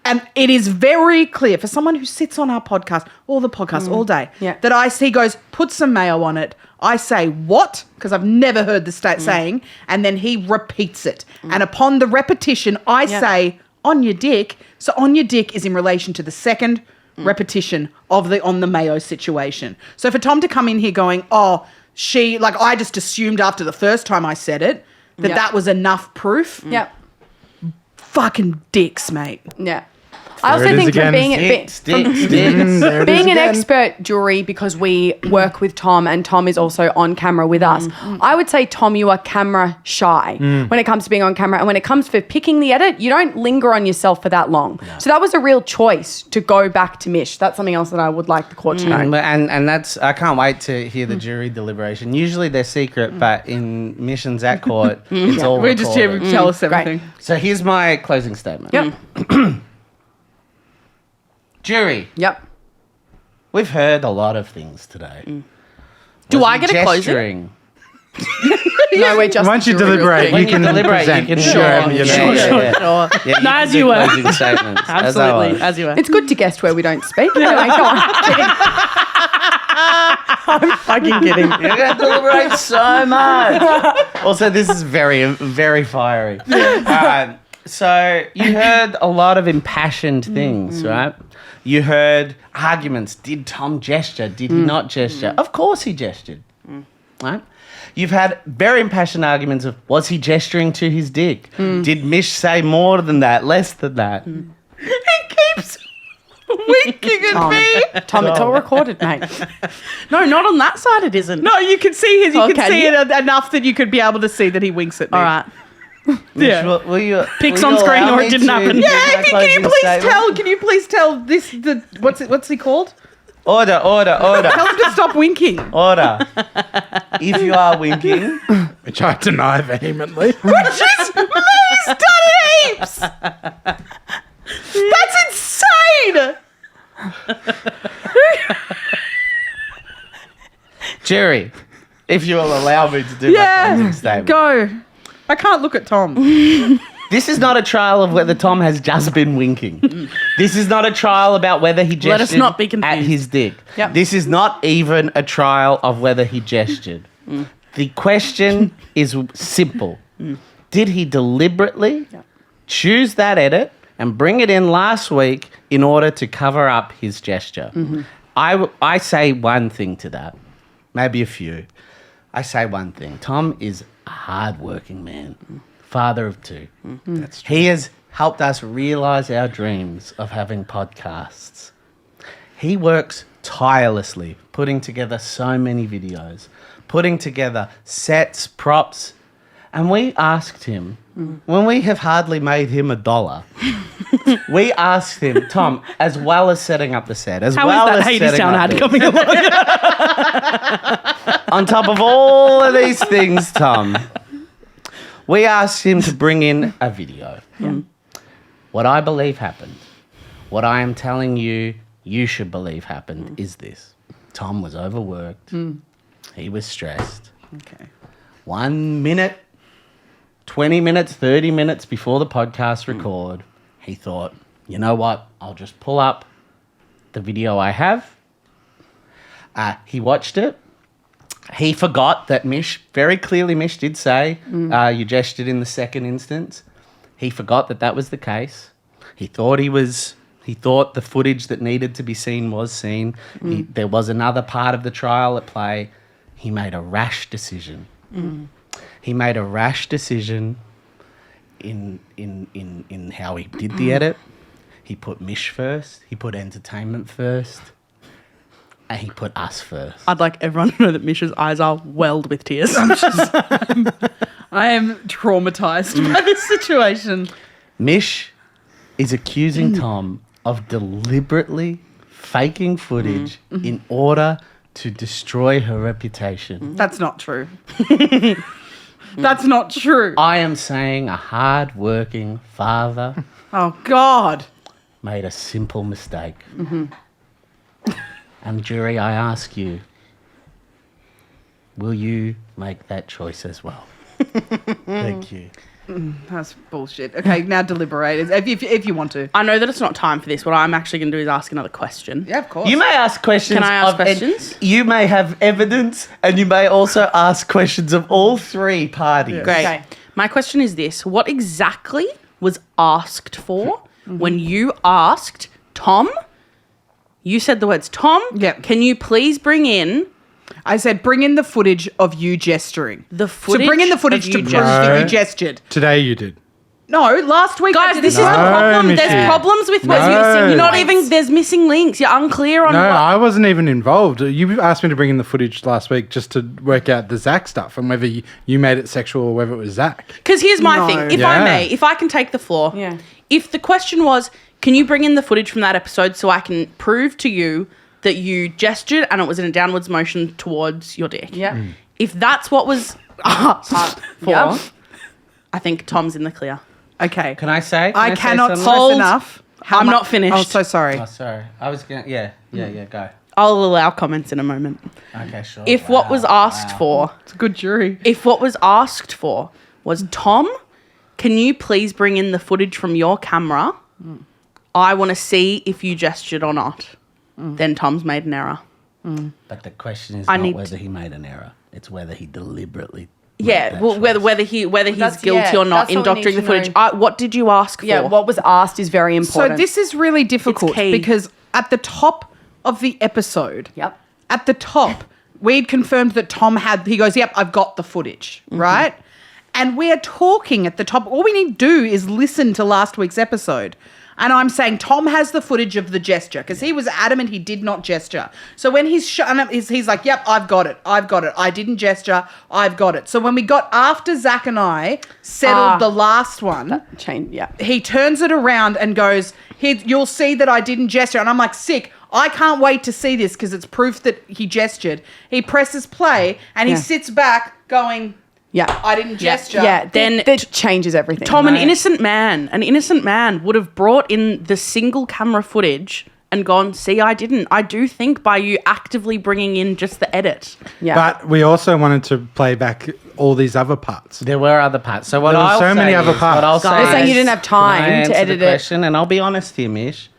And it is very clear for someone who sits on our podcast, all the podcasts all day, Yeah. that he goes, put some mayo on it. I say, what? Because I've never heard the saying. And then he repeats it. And upon the repetition, I say, on your dick. So on your dick is in relation to the second repetition of on the mayo situation. So for Tom to come in here going, oh, I just assumed after the first time I said it that Yeah. that was enough proof. Yep. Fucking dicks, mate. Yeah. I also it is think from again. being Sticks. There it is being an again. expert jury, because we work with Tom and Tom is also on camera with us, I would say, Tom, you are camera shy when it comes to being on camera. And when it comes for picking the edit, you don't linger on yourself for that long. So that was a real choice to go back to Mish. That's something else that I would like the court to know. And that's, I can't wait to hear the jury deliberation. Usually they're secret, but in missions at court, it's all We're just here recorded. to tell us Great. everything. So here's my closing statement. Yep. Jury, Yep. we've heard a lot of things today. Do Was I he get a closing? gesturing? No, we're just Once you the jury. deliberate, When you can deliberate, present. you can Sure, sure, you yeah, know. yeah. Sure. Yeah, you No, can as do you were. closing statements. as I Absolutely, was. as you were. It's good to guest where we don't speak. Anyway, go on. I'm fucking kidding. You're going to deliberate so much. Also, this is very, very fiery. So you heard a lot of impassioned things, right? You heard arguments. Did Tom gesture? Did he not gesture? Of course he gestured, right? You've had very impassioned arguments of, was he gesturing to his dick? Did Mish say more than that, less than that? He keeps winking at Tom, me. Tom, it's all recorded, mate. No, not on that side. It isn't. No, you can see his. You Oh, can can see you? it enough that you could be able to see that he winks at me. All right. Mish, will you, Pics will on you screen allow or it me didn't to happen. give Yeah, my can you closing please statement? tell? Can you please tell this? What's he called? Order. Tell him to stop winking. Order. If you are winking, Which I deny vehemently. Just me's done it heaps. That's insane. Jerry, if you will allow me to do my closing statement. Go. I can't look at Tom. This is not a trial of whether Tom has just been winking. This is not a trial about whether he gestured Let us not be confused. at his dick. Yep. This is not even a trial of whether he gestured. The question is simple. Did he deliberately choose that edit and bring it in last week in order to cover up his gesture? I say one thing to that, maybe a few. I say one thing. Tom is a hard-working man, father of two. That's true. He has helped us realise our dreams of having podcasts. He works tirelessly, putting together so many videos, putting together sets, props, And we asked him, when we have hardly made him $1, we asked him, Tom, as well as setting up the set, as How well is as that setting Hadestown up ad this, coming along? on top of all of these things, Tom, we asked him to bring in a video. What I believe happened, what I am telling you, you should believe happened is this. Tom was overworked. He was stressed. Okay. 1 minute, 20 minutes, 30 minutes before the podcast record, he thought, you know what? I'll just pull up the video I have. He watched it. He forgot that Mish, very clearly Mish did say, you gestured in the second instance. He forgot that that was the case. He thought the footage that needed to be seen was seen. There was another part of the trial at play. He made a rash decision. He made a rash decision in how he did the edit. He put Mish first. He put entertainment first. And he put us first. I'd like everyone to know that Mish's eyes are welled with tears. I am traumatized by this situation. Mish is accusing Tom of deliberately faking footage in order to destroy her reputation. That's not true. That's not true. I am saying a hard-working father Oh, God. made a simple mistake. And jury, I ask you, will you make that choice as well? Thank you. That's bullshit. Okay, now deliberate if you want to. I know that it's not time for this. What I'm actually going to do is ask another question. Yeah, of course. You may ask questions. Can I ask and questions? you may have evidence, and you may also ask questions of all three parties. Great. Okay. My question is this. What exactly was asked for when you asked Tom? You said the words, Tom, Yep. can you please bring in I said bring in the footage of you gesturing. the footage? So bring in the footage of to you prove gesturing? that No. you gestured. Today you did. No, last week I Guys, did this is it. the problem. Michelle. There's problems with what's No. missing. You're not Links. even, there's missing links. You're unclear on No, what. I wasn't even involved. You asked me to bring in the footage last week just to work out the Zach stuff and whether you made it sexual or whether it was Zach. Because here's my No. thing. If Yeah. I may, if I can take the floor. Yeah. If the question was, can you bring in the footage from that episode so I can prove to you that you gestured and it was in a downwards motion towards your dick? Yeah. If that's what was asked for, Yeah. I think Tom's in the clear. Okay. Can I say? I say cannot something? stress Hold. enough. I'm mu- not finished. Oh, so sorry. Oh, sorry. I was going to... Yeah, go. I'll allow comments in a moment. Okay, sure. If what was asked for, It's a good jury. if what was asked for was, Tom, can you please bring in the footage from your camera? I want to see if you gestured or not. Then Tom's made an error. But the question is I not need whether he made an error. It's whether he deliberately... made Yeah, that well, choice. whether he's That's- guilty yeah, or not that's in what we doctoring the need to footage. know. What did you ask for? Yeah, what was asked is very So important. this is really difficult key. because at the top of the episode, Yep. at the top, we'd confirmed that Tom he goes, yep, I've got the footage, right? And we're talking at the top. All we need to do is listen to last week's episode. And I'm saying Tom has the footage of the gesture because he was adamant he did not gesture. So when he's he's like, yep, I've got it. I didn't gesture. I've got it. So when we got after Zach and I settled the last one, Change. Yeah. he turns it around and goes, you'll see that I didn't gesture. And I'm like, sick. I can't wait to see this because it's proof that he gestured. He presses play and he Yeah. sits back going, Yeah. I didn't gesture. Yeah. Then that changes everything. Tom, an innocent man would have brought in the single camera footage and gone, see, I didn't. I do think by you actively bringing in just the edit. Yeah. But we also wanted to play back all these other parts. There were other parts. So what There were I'll so many say other is- parts. What I'll say You're saying you is- didn't have Can I time to answer edit the it? question? And I'll be honest here, Mish.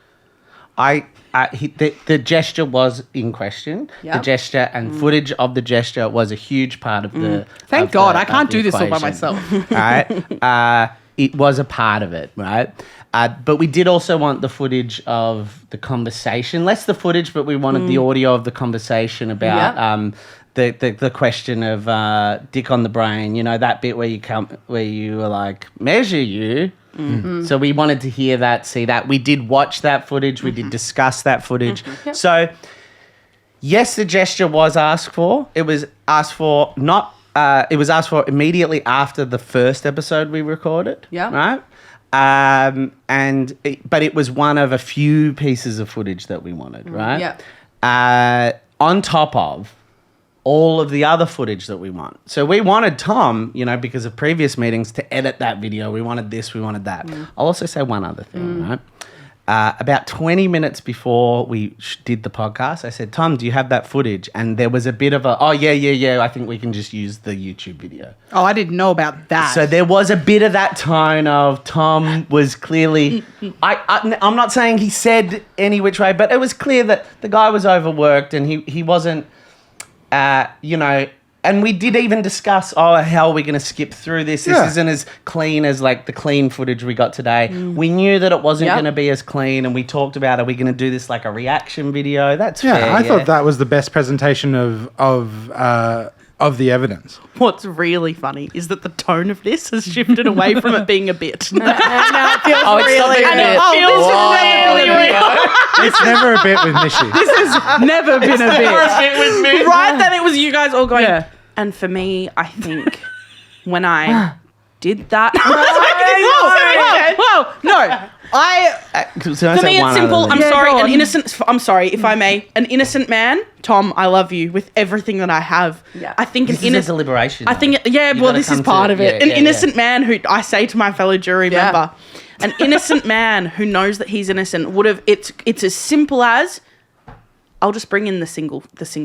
The gesture was in question. Yep. The gesture and footage of the gesture was a huge part of the. Thank of God, the- I can't of the do this all by equation. myself. Right? It was a part of it, right? But we did also want the footage of the conversation. Less the footage, but we wanted the audio of the conversation about the question of dick on the brain. You know, that bit where you were like, measure you. So we wanted to hear that, see that. We did watch that footage. We did discuss that footage. So, yes, the gesture was asked for. It was asked for not It was asked for immediately after the first episode we recorded. Yeah. Right. But it was one of a few pieces of footage that we wanted. Right. Yeah. On top of all of the other footage that we want. So we wanted Tom, because of previous meetings, to edit that video. We wanted this, we wanted that. I'll also say one other thing, right? About 20 minutes before we did the podcast, I said, Tom, do you have that footage? And there was a bit of yeah, I think we can just use the YouTube video. Oh, I didn't know about that. So there was a bit of that tone of Tom was clearly... I'm not saying he said any which way, but it was clear that the guy was overworked and he wasn't... and we did even discuss, how are we going to skip through this? This isn't as clean as like the clean footage we got today. We knew that it wasn't going to be as clean, and we talked about, are we going to do this like a reaction video? That's fair. I thought that was the best presentation of the evidence. What's really funny is that the tone of this has shifted away from it being a bit. No, it feels Oh, it's really not good. it feels really real. It's never a bit with Mishy. This has never been a bit. Right, then it was you guys all going. Yeah. And for me, I think when I did that, Whoa, no. for me it's simple. I'm Yeah, sorry, go an on. innocent. I'm sorry if I may. An innocent man, Tom. I love you with everything that I have. Yeah. I think This an is a innocent. deliberation. I think, You well, gotta this is come part to- of it. yeah, An yeah, innocent man who I say to my fellow jury Yeah. member, an innocent man who knows that he's innocent would have. It's as simple as, I'll just bring in the single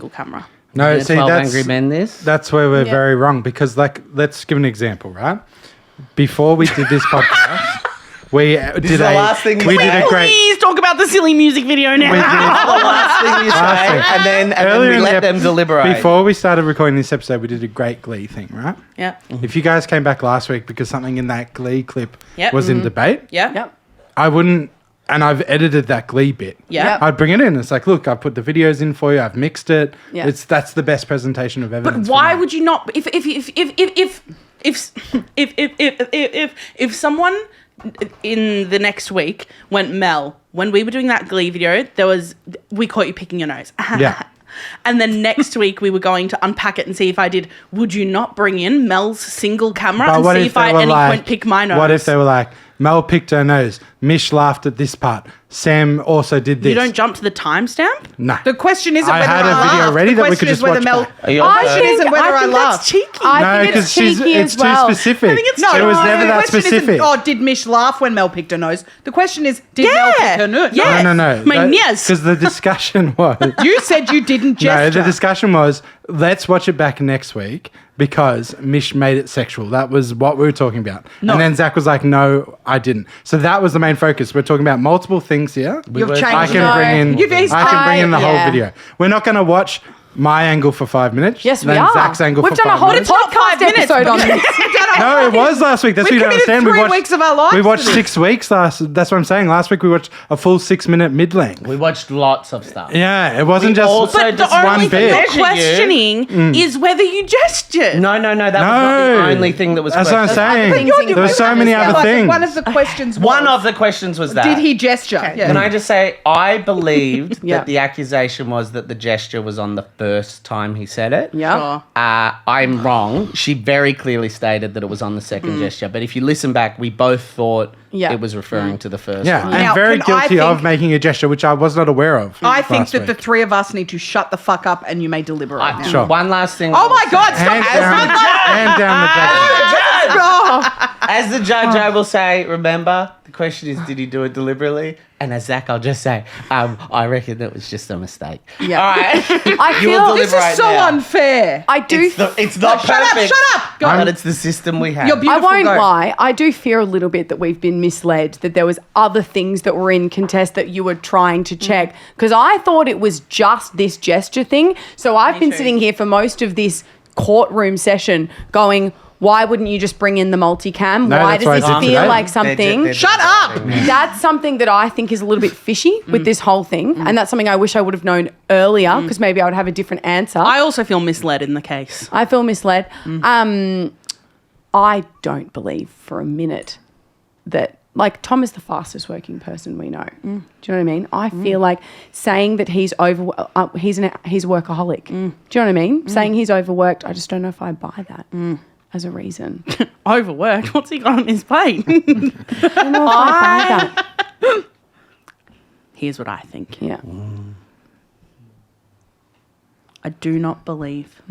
camera. No, Yeah, see, 12 that's Angry Men this? That's where we're very wrong, because let's give an example, right? Before we did this podcast, we did is the last thing we you did say. a great. Please talk about the silly music video now. We did, the last thing you Last say, thing. and then Earlier we in let the them ep- deliberate. Before we started recording this episode, we did a great Glee thing, right? Yeah. If you guys came back last week because something in that Glee clip Yep. was in debate, Yeah. Yep. I wouldn't, and I've edited that Glee bit. Yeah. Yep. I'd bring it in. It's like, look, I've put the videos in for you. I've mixed it. Yeah. That's the best presentation of But evidence. why for me. would you not? If someone in the next week went, Mel, when we were doing that Glee video, we caught you picking your nose. Yeah. And then next week we were going to unpack it and see if I did. Would you not bring in Mel's single camera and see if I at any point pick my nose? What if they were like, Mel picked her nose, Mish laughed at this part, Sam also did this. You don't jump to the timestamp? No. The question isn't I whether had I a video laughed. ready The that we question could is just whether watch Mel. back. Are you The also- question isn't whether I think laughed. that's cheeky. I No, think because it's cheeky it's as well. too specific. I think it's it was cheeky. never the that question specific. isn't, did Mish laugh when Mel picked her nose? The question is, did Mel pick her nose? Yeah. No. My yes. Because the discussion was... You said you didn't No, gesture. the discussion was, let's watch it back next week because Mish made it sexual. That was what we were talking about. No. And then Zach was like, no, I didn't. So that was the main focus. We're talking about multiple things here. You've changed. I can No. bring in, You've- I can bring in the whole yeah. video. We're not going to watch my angle for 5 minutes. Yes, we then are. Zach's angle We've for done a 5 whole minutes. podcast episode on this. No, it was last week. That's We've what you don't committed understand. 3 weeks of our lives We to watched this. 6 weeks last. That's what I'm saying. Last week we watched a full 6-minute mid-length. We watched lots of stuff. Yeah, it wasn't We just also But the just only one thing bit. you're Measure you. questioning is whether you gestured. No, that was not the only thing that was That's what I'm questioned. saying. You're There were so many Yeah, other like, things. One of the questions was, One of the questions was that. did he gesture? Yeah. Can I just say, I believed Yeah. that the accusation was that the gesture was on the first time he said it. Yeah. Sure. I'm wrong. She very clearly stated that it was on the second gesture. But if you listen back, we both thought Yeah. it was referring to the first Yeah, one. and Now, very can I guilty of think- making a gesture, which I was not aware of. I think last that the week. 3 of us need to shut the fuck up and you may deliberate now. Sure. One last thing. Oh my God, stop. Hands down, hand down the judge. As the judge, I will say, remember, the question is, did he do it deliberately? And as Zach, I'll just say, I reckon that was just a mistake. Yeah. All right. I You will feel This deliberate is so now. unfair. I do. It's not Shut up, perfect. shut up. Go But on. it's the system we have. You're I beautiful. won't Go. lie. I do fear a little bit that we've been misled, that there was other things that were in contest that you were trying to check. Because I thought it was just this gesture thing. So I've been too. sitting here for most of this courtroom session going, why wouldn't you just bring in the multicam? No, Why that's what does I this did feel today. like something? Shut up. That's something that I think is a little bit fishy with this whole thing. And that's something I wish I would have known earlier because maybe I would have a different answer. I also feel misled in the case. I feel misled. I don't believe for a minute that like Tom is the fastest working person we know. Do you know what I mean? I feel like saying that he's he's a workaholic. Do you know what I mean? Saying he's overworked, I just don't know if I buy that as a reason. Overworked? What's he got on his plate? I don't know if I buy that. Here's what I think. Yeah. I do not believe.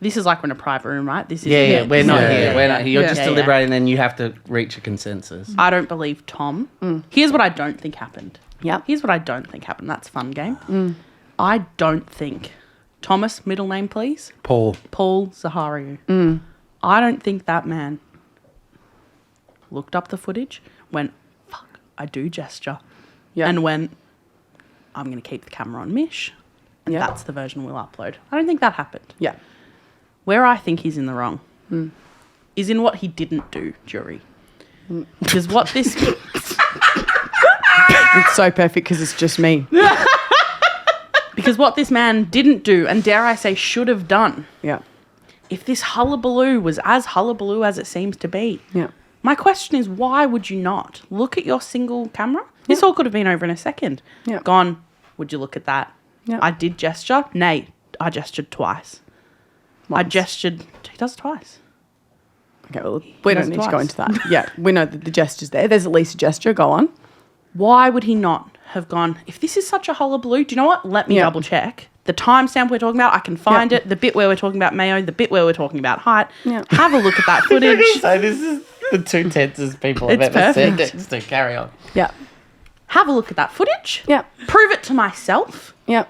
This is like we're in a private room, right? This is Yeah, we're not here. We're not here. You're Yeah. just Yeah, deliberating, then you have to reach a consensus. I don't believe Tom. Here's what I don't think happened. Yep. Here's what I don't think happened. That's a fun game. I don't think Thomas, middle name please. Paul. Paul Zahariu. I don't think that man looked up the footage, went, fuck, I do gesture, and went, I'm going to keep the camera on Mish, and that's the version we'll upload. I don't think that happened. Yeah. Where I think he's in the wrong is in what he didn't do, jury. Because what this... It's so perfect because it's just me. Because what this man didn't do, and dare I say should have done, Yeah. if this hullabaloo was as hullabaloo as it seems to be, Yeah. my question is, why would you not look at your single camera? This all could have been over in a second. Yeah. Gone, would you look at that? Yeah. I did gesture. Nay, I gestured twice. I Once. gestured. He does it twice. Okay, well, we does don't need to go twice. into that. Yeah, we know that the gesture's there. There's at least a gesture. Go on. Why would he not have gone, if this is such a hullabaloo, do you know what? Let me Yeah. double check. The timestamp we're talking about, I can find Yeah. it. The bit where we're talking about Mayo, the bit where we're talking about height. Yeah. Have a look at that footage. So this is the two tensest people I've It's ever said perfect. next to. Carry on. Yeah. Have a look at that footage. Yeah. Prove it to myself. Yeah.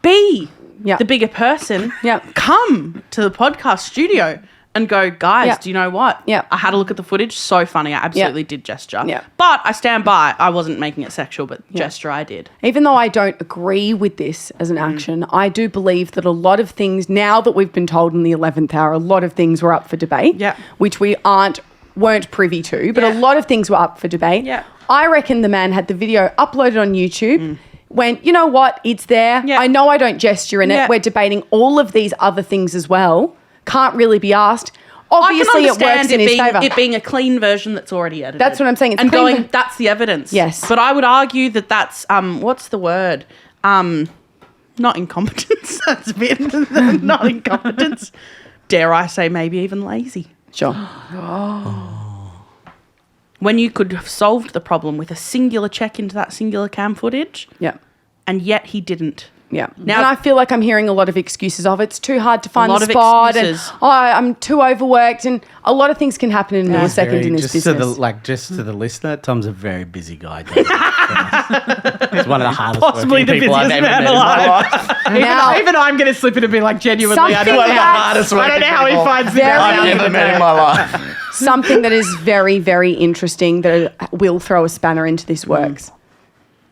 Be Yeah. the bigger person. Yeah. Come to the podcast studio and go, guys, Yeah. do you know what? Yeah. I had a look at the footage. So funny. I absolutely did gesture. Yeah. But I stand by. I wasn't making it sexual, but gesture I did. Even though I don't agree with this as an action, I do believe that a lot of things, now that we've been told in the 11th hour, a lot of things were up for debate, Yeah. which we weren't privy to, but a Yeah. lot of things were up for debate. Yeah. I reckon the man had the video uploaded on YouTube, went, you know what, it's there. Yeah. I know I don't gesture in Yeah. it. We're debating all of these other things as well. Can't really be asked. I Obviously, can it understand works in his favour. it being a clean version that's already edited. That's what I'm saying. It's and clean going, ver- that's the evidence. Yes. But I would argue that that's, what's the word? Not incompetence. That's a bit, not incompetence. Dare I say maybe even lazy. Sure. When you could have solved the problem with a singular check into that singular cam footage, Yeah. and yet he didn't. Yeah. Now- and I feel like I'm hearing a lot of excuses of it's too hard to find lot the of spot excuses. and I'm too overworked and a lot of things can happen in a millisecond in this just business. To the listener, Tom's a very busy guy. He's one of the hardest Possibly working the people I've busiest ever man met in my alive. life. Now- Even I'm going to slip in and be like, genuinely, I Something don't know. that's I don't know how he finds very- the I've ever met in my life. something that is very, very interesting that will throw a spanner into this works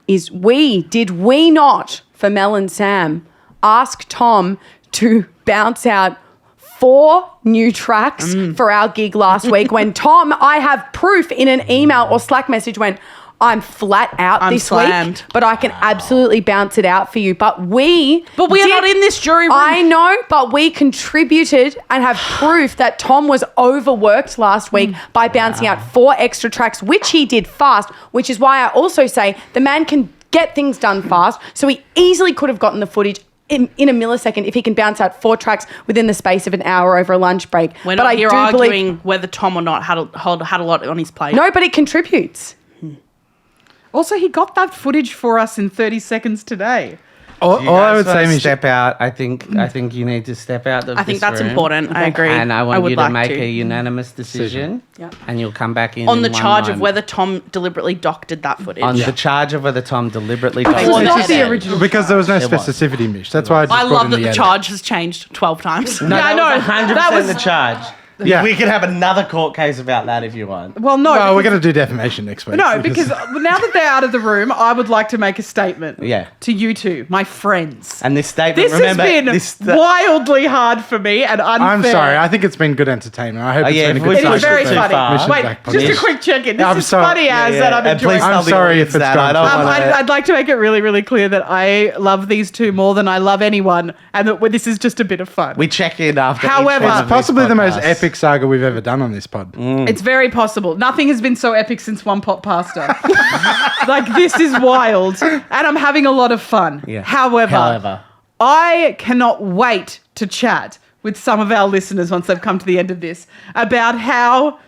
is did we not, for Mel and Sam, ask Tom to bounce out 4 new tracks for our gig last week when Tom, I have proof in an email or Slack message went, I'm flat out I'm this slammed. week, but I can absolutely bounce it out for you. But we But we are not in this jury room. I know, but we contributed and have proof that Tom was overworked last week by bouncing out 4 extra tracks, which he did fast, which is why I also say the man can get things done fast. So he easily could have gotten the footage in a millisecond if he can bounce out 4 tracks within the space of an hour over a lunch break. We're but not I here do arguing whether Tom or not had a lot on his plate. No, but it contributes. Also, he got that footage for us in 30 seconds today. All I would say, Mish, step out. I think you need to step out of I think this that's room. important. I agree. And I want would you to like make a unanimous decision, Yep. and you'll come back in on the in one charge of moment. whether Tom deliberately doctored that footage. on the charge of whether Tom deliberately Before doctored the it. Not the edit. original because there was no It was. specificity, Mish. That's why I just I brought love in that the edit. charge has changed 12 times. No, Yeah, I that know. was 100% That was- the charge. Yeah. We could have another court case about that if you want. Well, no. Well, we're because- going to do defamation next week. No, because now that they're out of the room, I would like to make a statement. Yeah. To you two, my friends. And this statement, This remember, has been wildly hard for me and unfair. I'm sorry. I think it's been good entertainment. I hope it's yeah, been a if good we It Sorry, is very too funny. far. Mission Wait, back just a podcast. quick check-in. This I'm is sorry. funny as Yeah, that I'm and please enjoying. tell I'm the sorry audience if it's that. gone I don't far. want to. I'd like to make it really, really clear that I love these two more than I love anyone, and that this is just a bit of fun. We check in after. However- each one It's of these Possibly the most podcasts. epic epic saga we've ever done on this pod. It's very possible. Nothing has been so epic since one pot pasta. Like, this is wild. And I'm having a lot of fun. Yeah. However, I cannot wait to chat with some of our listeners once they've come to the end of this about how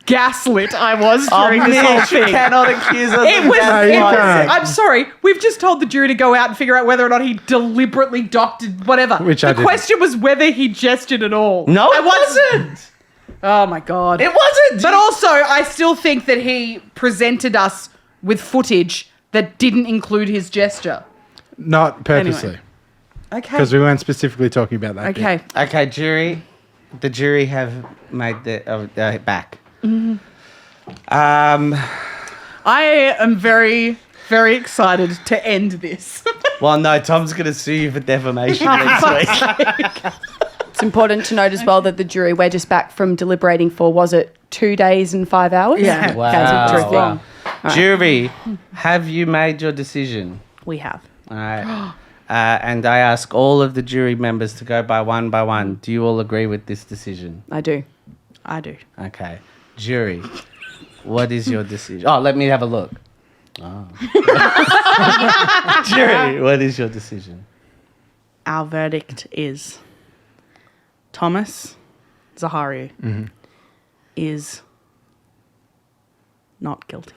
gaslit I was during this whole Mish, you thing. cannot accuse us It of was, gaslighting. I'm sorry. We've just told the jury to go out and figure out whether or not he deliberately doctored whatever. Which I the didn't. question was whether he gestured at all. No, it wasn't. Oh my God. It wasn't. But also, I still think that he presented us with footage that didn't include his gesture. Not purposely. Anyway. Okay. Because we weren't specifically talking about that. Okay. Okay, jury. The jury have made their back. I am very, very excited to end this. Well, no, Tom's going to sue you for defamation next week. It's important to note as well that the jury, we're just back from deliberating for, was it 2 days and 5 hours? Yeah. Wow. Okay, so terrific. Wow. Jury, have you made your decision? We have. All right. And I ask all of the jury members to go by one. Do you all agree with this decision? I do. I do. Okay. Jury, what is your decision? Oh, let me have a look. Oh. Jury, what is your decision? Our verdict is Thomas Zaharia is not guilty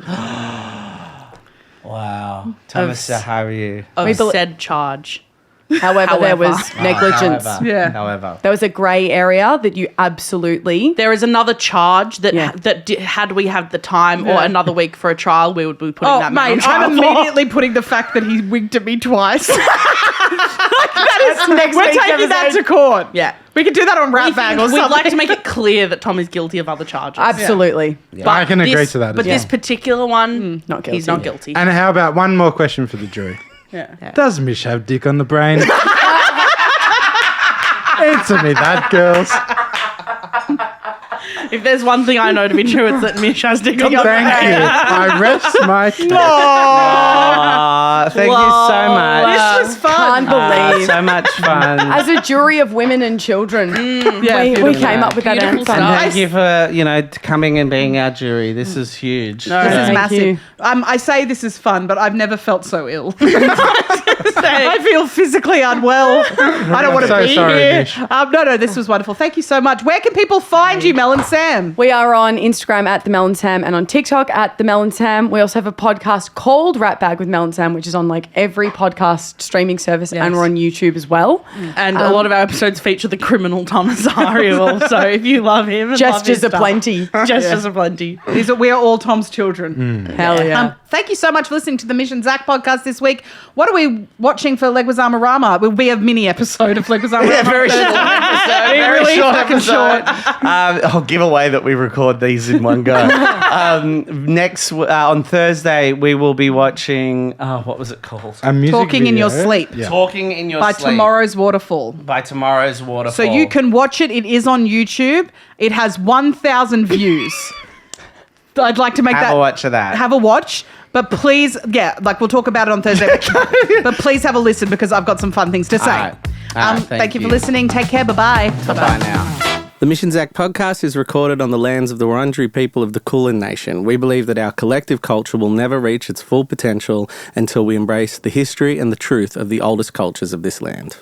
Wow. Thomas Of- Zaharia. of bel- said charge. However, there was However. negligence. Yeah. However. There was a grey area that you absolutely... There is another charge that Yeah. had we had the time Yeah. or another week for a trial, we would be putting Oh, that man on mate, trial I'm for. immediately putting the fact that he winked at me twice. next We're week's taking that episode. to court. Yeah. We could do that on RATBAG or something. We'd like to make it clear that Tom is guilty of other charges. Absolutely. I can agree to that as But well. this particular one, Not guilty. he's not guilty. And how about one more question for the jury? Yeah. Does Mish have dick on the brain? Answer me that, girls. If there's one thing I know to be true, it's that Mish has dick on the Thank you. I rest my case. Thank you so much. This was fun. Can't believe. So much fun. As a jury of women and children, Yeah, we beautiful. came up with that Beautiful answer. stuff. Thank you for, coming and being our jury. This is huge. No, This is Thank massive. you. I say this is fun, but I've never felt so ill. I feel physically unwell. I don't want to so be sorry, here. Mish. No, this was wonderful. Thank you so much. Where can people find you, Mel and Sam? We are on Instagram at The Mel and Sam and on TikTok at The Mel and Sam. We also have a podcast called RATBAG with Mel and Sam, which is on like every podcast streaming service, and we're on YouTube as well. And a lot of our episodes feature the criminal Thomas Zaharia also. If you love him, and love his Gestures are stuff. plenty. Gestures are plenty. We are all Tom's children. Hell yeah. Thank you so much for listening to the Mish and Zach podcast this week. What are we watching for Leguizamo Rama? It will be a mini episode of Leguizamo Rama. Yeah, very short episode. Very really short fucking episode. I'll give away that we record these in one go. On Thursday, we will be watching. What was it called? A music Talking in your video. sleep. Yeah. Talking in Your By Sleep. Tomorrow's Waterfall. By Tomorrow's Waterfall. So you can watch it. It is on YouTube. It has 1,000 views. I'd like to make have that. a watch of that. Have a watch. But please, we'll talk about it on Thursday. But please have a listen because I've got some fun things to say. All right, Thank you for listening. Take care. Bye-bye. Bye now. The Mission Zach podcast is recorded on the lands of the Wurundjeri people of the Kulin Nation. We believe that our collective culture will never reach its full potential until we embrace the history and the truth of the oldest cultures of this land.